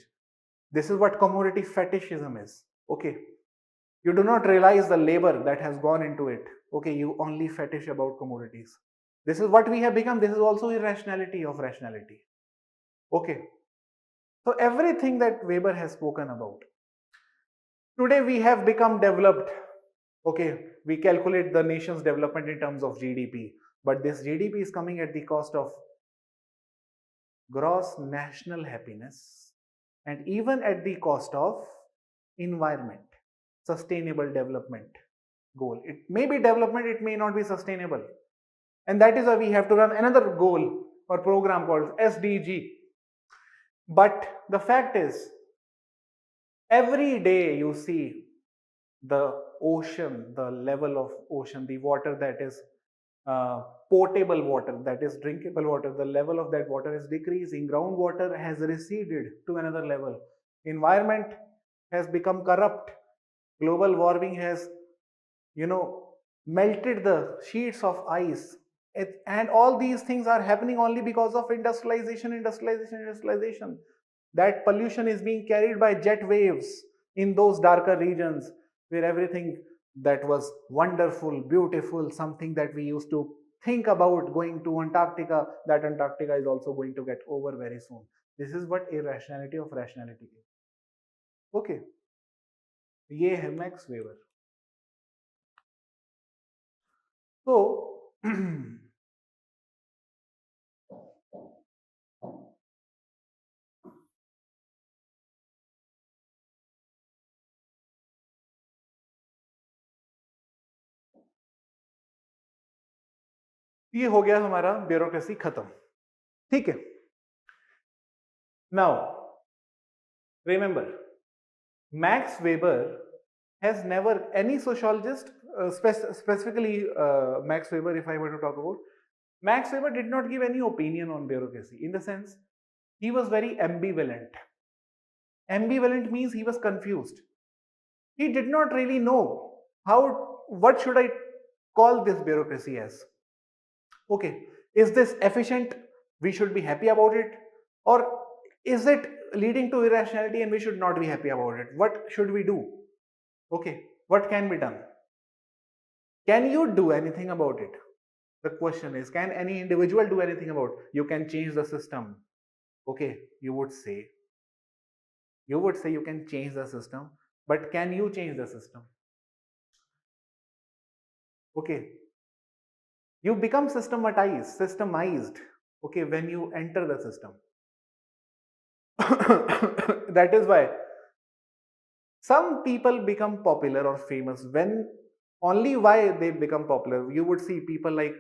This is what commodity fetishism is. Okay, you do not realize the labor that has gone into it. Okay, you only fetish about commodities. This is what we have become. This is also irrationality of rationality. Okay. So everything that Weber has spoken about. Today we have become developed. Okay, we calculate the nation's development in terms of GDP, but this GDP is coming at the cost of gross national happiness and even at the cost of environment, sustainable development goal. It may be development, it may not be sustainable. And that is why we have to run another goal or program called SDG. But the fact is, every day you see the ocean, the level of ocean, the water that is potable water, that is drinkable water, the level of that water is decreasing. Groundwater has receded to another level. Environment has become corrupt. Global warming has, melted the sheets of ice. And all these things are happening only because of industrialization. That pollution is being carried by jet waves in those darker regions where everything that was wonderful, beautiful, something that we used to think about going to Antarctica, that Antarctica is also going to get over very soon. This is what irrationality of rationality is. Okay, ये है max weber. तो ये हो गया हमारा bureaucracy खत्म. ठीक है. Now, remember, Max Weber has never, any sociologist, specifically Max Weber, if I were to talk about, Max Weber did not give any opinion on bureaucracy. In the sense, he was very ambivalent. Ambivalent means he was confused. He did not really know what should I call this bureaucracy as. Okay, is this efficient? We should be happy about it. Or is it leading to irrationality and we should not be happy about it? What should we do? Okay, what can be done? Can you do anything about it? The question is, can any individual do anything about it? You can change the system. Okay, you would say you can change the system, but can you change the system? Okay, you become systemized, okay, when you enter the system. That is why some people become popular or famous when only why they become popular. You would see people like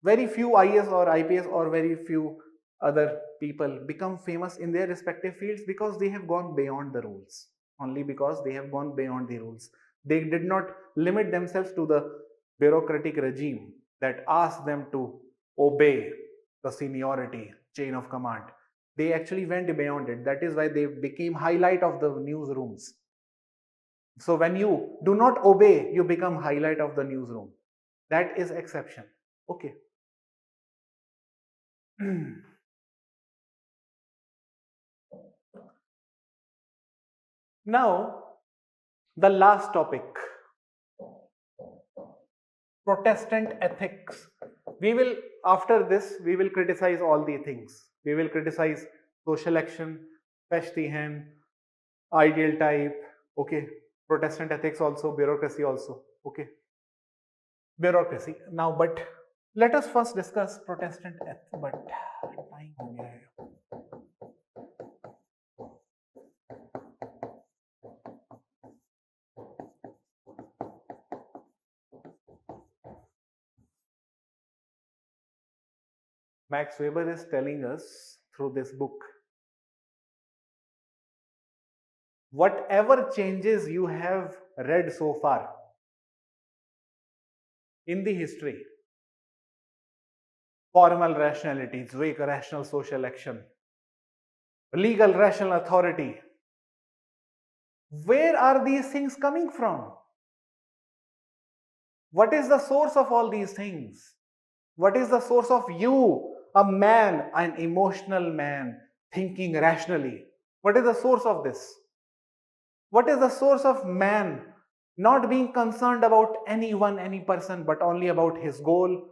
very few IAS or IPS or very few other people become famous in their respective fields because they have gone beyond the rules. Only because they have gone beyond the rules. They did not limit themselves to the bureaucratic regime that asked them to obey the seniority chain of command. They actually went beyond it. That is why they became highlight of the newsrooms. So when you do not obey, you become highlight of the newsroom. That is exception. Okay. Now, the last topic, Protestant ethics. We will, after this, we will criticize all the things. We will criticize social action, Pechtihan, ideal type, okay, Protestant ethics also, bureaucracy also, okay. Bureaucracy. Now, but let us first discuss Protestant ethics. But time हो गया है. Max Weber is telling us through this book, whatever changes you have read so far in the history, formal rationality, Zweig rational social action, legal rational authority, where are these things coming from? What is the source of all these things? What is the source of you, a man, an emotional man, thinking rationally? What is the source of this? What is the source of man not being concerned about anyone, any person, but only about his goal.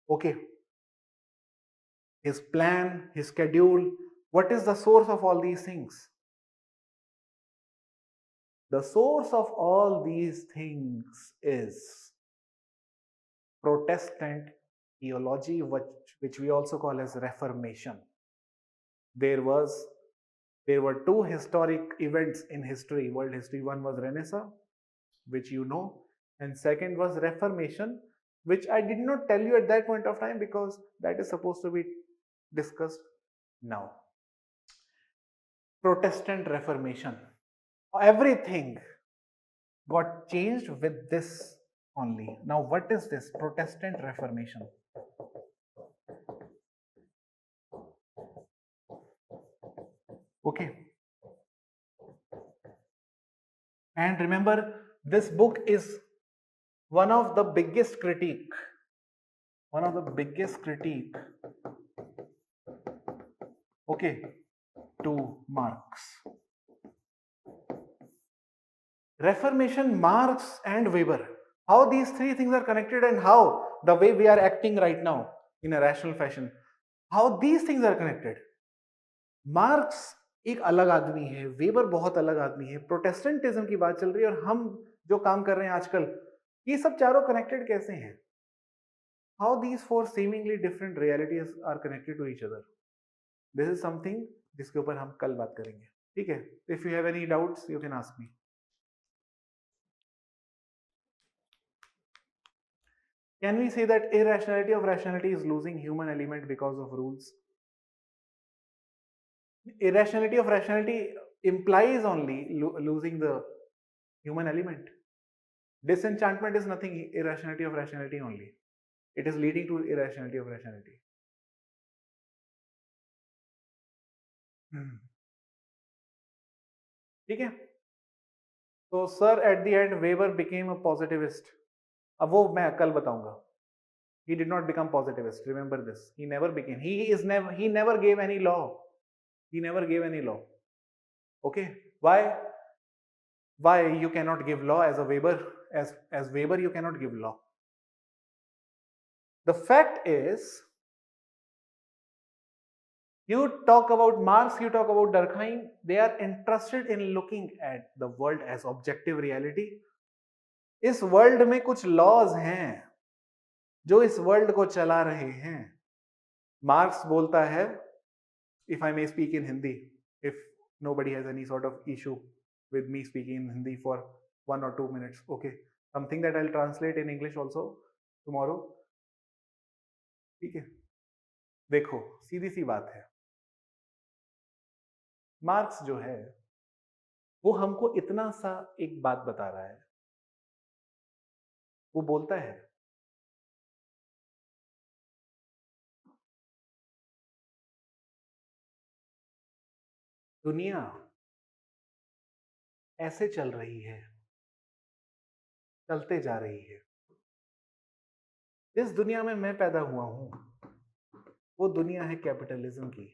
Okay, his plan, his schedule. What is the source of all these things? The source of all these things is Protestant theology, which we also call as Reformation. There were two historic events in history, world history. One was Renaissance, which you know, and second was Reformation, which I did not tell you at that point of time because that is supposed to be discussed now. Protestant Reformation. Everything got changed with this only. Now, what is this Protestant Reformation? Okay. And remember, this book is one of the biggest critique, okay, to Marx. Reformation, Marx and Weber. How these three things are connected and how the way we are acting right now in a rational fashion, how these things are connected. Marks एक अलग आदमी है, weber बहुत अलग आदमी है, Protestantism की बात चल रही है और हम जो काम कर रहे हैं आजकल, ये सब चारों कनेक्टेड कैसे हैं? How these four seemingly different realities are connected to each other? This is something जिसके ऊपर हम कल बात करेंगे, ठीक है? If you have any doubts, you can ask me. Can we say that irrationality of rationality is losing human element because of rules? Irrationality of rationality implies only losing the human element. Disenchantment is nothing, irrationality of rationality only. It is leading to irrationality of rationality. ठीक है? So sir, at the end Weber became a positivist. अब वो मैं कल बताऊंगा. He did not become positivist. Remember this. He never became. He never gave any law. He never gave any law. Okay? Why? Why you cannot give law as a Weber? As Weber, you cannot give law. The fact is, you talk about Marx, you talk about Durkheim, they are interested in looking at the world as objective reality. इस world में कुछ laws हैं जो इस world को चला रहे हैं. मार्क्स बोलता है, if I may speak in Hindi, if nobody has any sort of issue with me speaking in Hindi for 1 or 2 minutes, okay, something that I'll translate in English also tomorrow. ठीक है? देखो, सीधी सी बात है, marks जो है वो हमको इतना सा एक बात बता रहा है. वो बोलता है दुनिया ऐसे चल रही है, चलते जा रही है. जिस दुनिया में मैं पैदा हुआ हूं वो दुनिया है कैपिटलिज्म की.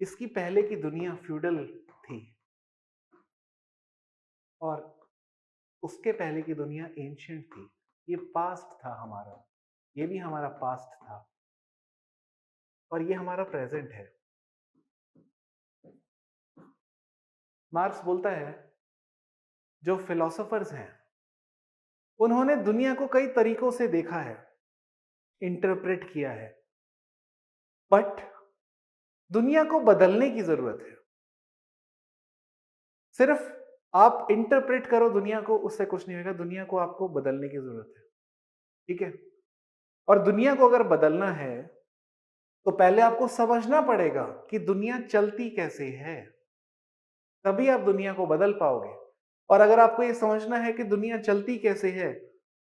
इसकी पहले की दुनिया फ्यूडल थी और उसके पहले की दुनिया एंशिएंट थी. ये पास्ट था हमारा, ये भी हमारा पास्ट था और ये हमारा प्रेजेंट है. मार्क्स बोलता है जो फिलोसोफर्स हैं उन्होंने दुनिया को कई तरीकों से देखा है, इंटरप्रेट किया है, बट दुनिया को बदलने की जरूरत है. सिर्फ आप इंटरप्रेट करो दुनिया को, उससे कुछ नहीं होगा. दुनिया को आपको बदलने की जरूरत है, ठीक है? और दुनिया को अगर बदलना है तो पहले आपको समझना पड़ेगा कि दुनिया चलती कैसे है, तभी आप दुनिया को बदल पाओगे. और अगर आपको ये समझना है कि दुनिया चलती कैसे है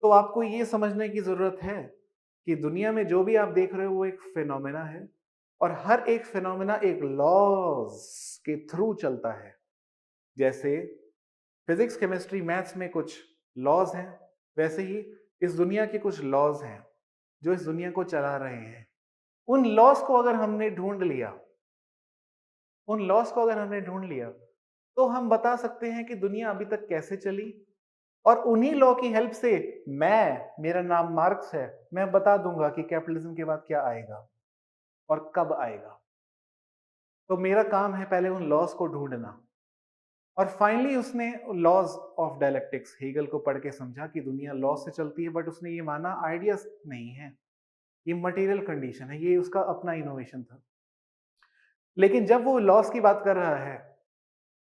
तो आपको ये समझने की जरूरत है कि दुनिया में जो भी आप देख रहे हो वो एक फिनोमेना है और हर एक फिनोमेना एक लॉज के थ्रू चलता है. जैसे फिजिक्स, केमिस्ट्री, मैथ्स में कुछ लॉज हैं, वैसे ही इस दुनिया के कुछ लॉज हैं जो इस दुनिया को चला रहे हैं. उन लॉज को अगर हमने ढूंढ लिया तो हम बता सकते हैं कि दुनिया अभी तक कैसे चली, और उन्हीं लॉ की हेल्प से मेरा नाम मार्क्स है, मैं बता दूंगा कि कैपिटलिज्म के बाद क्या आएगा और कब आएगा। तो मेरा काम है पहले उन लॉज को ढूंढना, और फाइनली उसने लॉज ऑफ डायलेक्टिक्स हेगल को पढ़ के समझा कि दुनिया लॉ से चलती है, बट उसने ये माना आइडियाज नहीं है, ये मटेरियल कंडीशन है, ये उसका अपना इनोवेशन था। लेकिन जब वो लॉस की बात कर रहा है,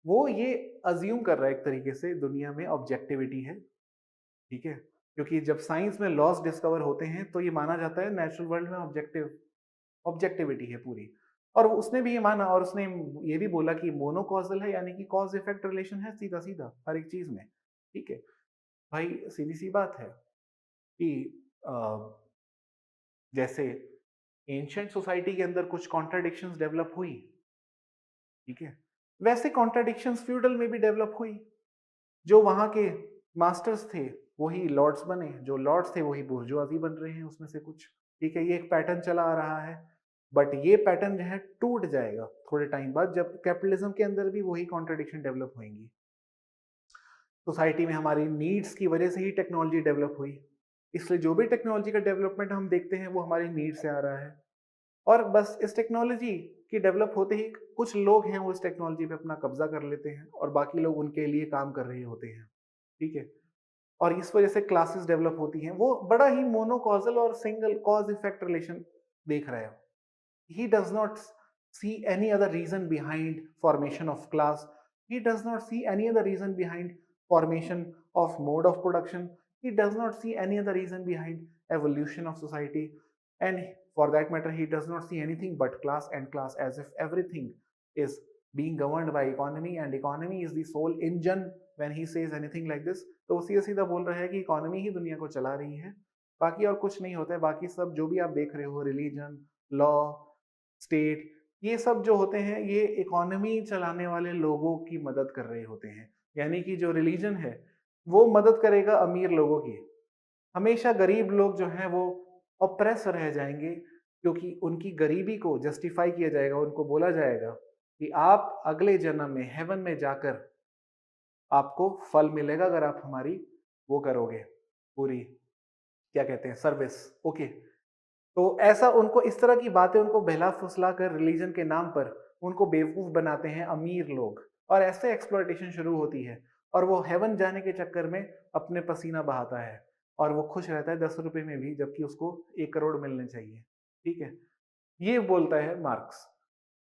वो ये अज्यूम कर रहा है एक तरीके से दुनिया में ऑब्जेक्टिविटी है, ठीक है, क्योंकि जब साइंस में लॉस डिस्कवर होते हैं तो ये माना जाता है नेचुरल वर्ल्ड में ऑब्जेक्टिविटी है पूरी। और उसने भी ये माना, और उसने ये भी बोला कि मोनोकॉजल है, यानी कि कॉज इफेक्ट रिलेशन है सीधा सीधा हर एक चीज में, ठीक है। भाई सीधी सी बात है कि अ, जैसे एंशियंट सोसाइटी के अंदर कुछ कॉन्ट्राडिक्शंस डेवलप हुई, ठीक है, वैसे कॉन्ट्राडिक्शंस फ्यूडल में भी डेवलप हुई। जो वहां के मास्टर्स थे वही लॉर्ड्स बने, जो लॉर्ड्स थे वही बुर्जुआजी बन रहे हैं उसमें से कुछ, ठीक है, ये एक पैटर्न चला आ रहा है। बट ये पैटर्न जो है टूट जाएगा थोड़े टाइम बाद, जब कैपिटलिज्म के अंदर भी वही कॉन्ट्रडिक्शन डेवलप होंगी। सोसाइटी में हमारी नीड्स की वजह से ही टेक्नोलॉजी डेवलप हुई, इसलिए जो भी टेक्नोलॉजी का डेवलपमेंट हम देखते हैं वो हमारी नीड से आ रहा है। और बस इस टेक्नोलॉजी की डेवलप होते ही कुछ लोग हैं वो इस टेक्नोलॉजी पे अपना कब्जा कर लेते हैं, और बाकी लोग उनके लिए काम कर रहे होते हैं, ठीक है। और इस वजह से क्लासेस डेवलप होती हैं, वो बड़ा ही मोनोकॉजल और सिंगल कॉज इफेक्ट रिलेशन देख रहे हो। He does not see any other reason behind formation of class. He does not see any other reason behind formation of mode of production. He does not see any other reason behind evolution of society. And for that matter, he does not see anything but class and class, as if everything is being governed by economy, and economy is the sole engine. When he says anything like this, तो वो सीधा सीधा बोल रहा है कि economy ही दुनिया को चला रही है, बाकी और कुछ नहीं होता है। बाकी सब जो भी आप देख रहे हो, रिलीजन, लॉ, स्टेट, ये सब जो होते हैं ये इकोनॉमी चलाने वाले लोगों की मदद कर रहे होते हैं। यानी कि जो रिलीजन है वो मदद करेगा अमीर लोगों की, हमेशा गरीब लोग जो हैं वो ऑप्रेस रह जाएंगे, क्योंकि उनकी गरीबी को जस्टिफाई किया जाएगा, उनको बोला जाएगा कि आप अगले जन्म में हेवन में जाकर आपको फल मिलेगा अगर आप हमारी वो करोगे, पूरी क्या कहते हैं, सर्विस, ओके। तो ऐसा उनको इस तरह की बातें उनको बहला फुसला कर रिलीजन के नाम पर उनको बेवकूफ बनाते हैं अमीर लोग, और ऐसे एक्सप्लॉयटेशन शुरू होती है, और वो हेवन जाने के चक्कर में अपने पसीना बहाता है, और वो खुश रहता है 10 रुपए में भी, जबकि उसको 1 करोड़ मिलने चाहिए, ठीक है। ये बोलता है मार्क्स।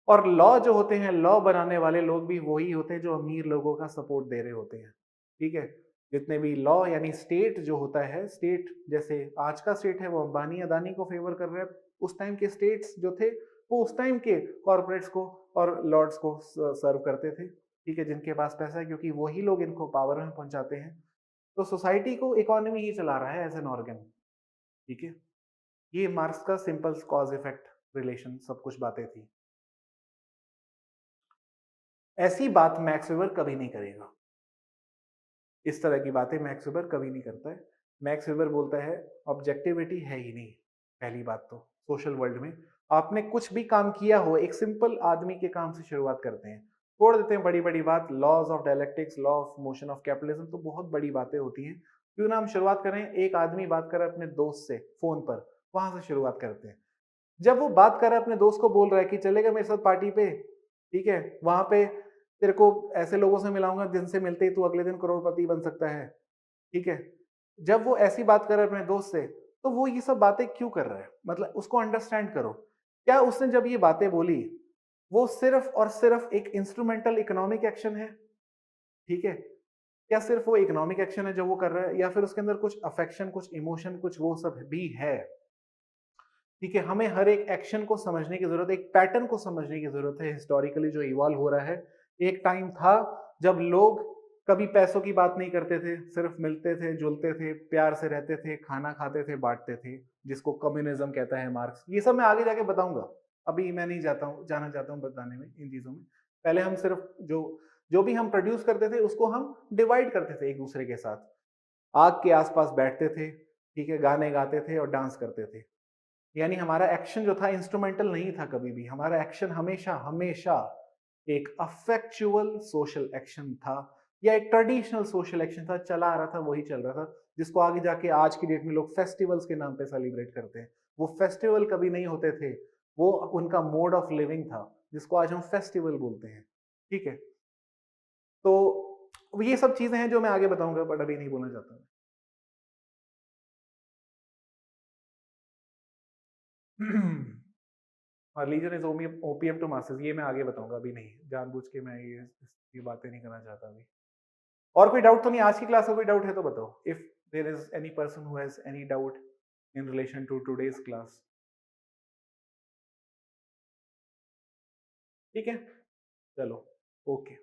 और लॉ जो होते हैं, लॉ बनाने वाले लोग भी वही होते हैं जो अमीर लोगों का सपोर्ट दे रहे होते हैं, ठीक है। जितने भी लॉ यानी स्टेट जो होता है, स्टेट जैसे आज का स्टेट है वो अंबानी अदानी को फेवर कर रहा है, उस टाइम के स्टेट्स जो थे वो उस टाइम के कॉर्पोरेट्स को और लॉर्ड्स को सर्व करते थे, ठीक है, जिनके पास पैसा है, क्योंकि वही लोग इनको पावर में पहुंचाते हैं। तो सोसाइटी को इकोनॉमी ही चला रहा है एज एन ऑर्गन, ठीक है। ये मार्क्स का सिंपल कॉज इफेक्ट रिलेशन सब कुछ बातें थी। ऐसी बात मैक्स वेबर कभी नहीं करेगा, इस तरह की बातें मैक्स वेबर कभी नहीं करता है। मैक्स वेबर बोलता है ऑब्जेक्टिविटी है ही नहीं। पहली बात तो सोशल वर्ल्ड में आपने कुछ भी काम किया हो, एक सिंपल आदमी के काम से शुरुआत करते हैं, छोड़ देते हैं बड़ी बड़ी बात, laws of dialectics, law of motion of capitalism, तो बहुत बड़ी बातें होती हैं। क्यों ना हम शुरुआत करें, एक आदमी बात कर रहा है अपने दोस्त से फोन पर, वहां से शुरुआत करते हैं। जब वो बात कर रहा है अपने दोस्त को, बोल रहा है कि चलेगा मेरे साथ पार्टी पे, ठीक है, वहां पे तेरे को ऐसे लोगों से मिलाऊंगा जिनसे मिलते ही तू अगले दिन करोड़पति बन सकता है, ठीक है। जब वो ऐसी बात कर रहा है अपने दोस्त से, तो वो ये सब बातें क्यों कर रहा है, मतलब उसको अंडरस्टैंड करो। क्या उसने जब ये बातें बोली वो सिर्फ और सिर्फ एक इंस्ट्रूमेंटल इकोनॉमिक एक्शन है, ठीक है, क्या सिर्फ वो इकोनॉमिक एक्शन है जो वो कर रहा है, या फिर उसके अंदर कुछ अफेक्शन, कुछ इमोशन, कुछ वो सब भी है, ठीक है। हमें हर एक एक्शन को समझने की जरूरत है, एक पैटर्न को समझने की जरूरत है, हिस्टोरिकली जो इवॉल्व हो रहा है। एक टाइम था जब लोग कभी पैसों की बात नहीं करते थे, सिर्फ मिलते थे, जुलते थे, प्यार से रहते थे, खाना खाते थे, बांटते थे, जिसको कम्युनिज्म कहता है मार्क्स। ये सब मैं आगे जाके बताऊंगा, अभी मैं नहीं जाना चाहता हूँ बताने में इन चीजों में। पहले हम सिर्फ जो जो भी हम प्रोड्यूस करते थे उसको हम डिवाइड करते थे एक दूसरे के साथ, आग के आसपास बैठते थे, ठीक है, गाने गाते थे और डांस करते थे। यानी हमारा एक्शन जो था इंस्ट्रूमेंटल नहीं था कभी भी, हमारा एक्शन हमेशा हमेशा एक अफेक्चुअल सोशल एक्शन था या एक ट्रेडिशनल सोशल एक्शन था, चला आ रहा था, वही चल रहा था, जिसको आगे जाके आज की डेट में लोग फेस्टिवल्स के नाम पे सेलिब्रेट करते हैं। वो फेस्टिवल कभी नहीं होते थे, वो उनका मोड ऑफ लिविंग था, जिसको आज हम फेस्टिवल बोलते हैं। ठीक है, तो ये सब चीजें हैं जो मैं आगे बताऊंगा, बट अभी नहीं बोलना चाहता मैं। और religion is opium to masses, ये मैं आगे बताऊंगा, अभी नहीं, जानबूझ के मैं ये बातें नहीं करना चाहता अभी। और कोई डाउट तो नहीं? आज की क्लास में कोई डाउट है तो बताओ, if there is any person who has any doubt in relation to today's class. ठीक है, चलो, ओके।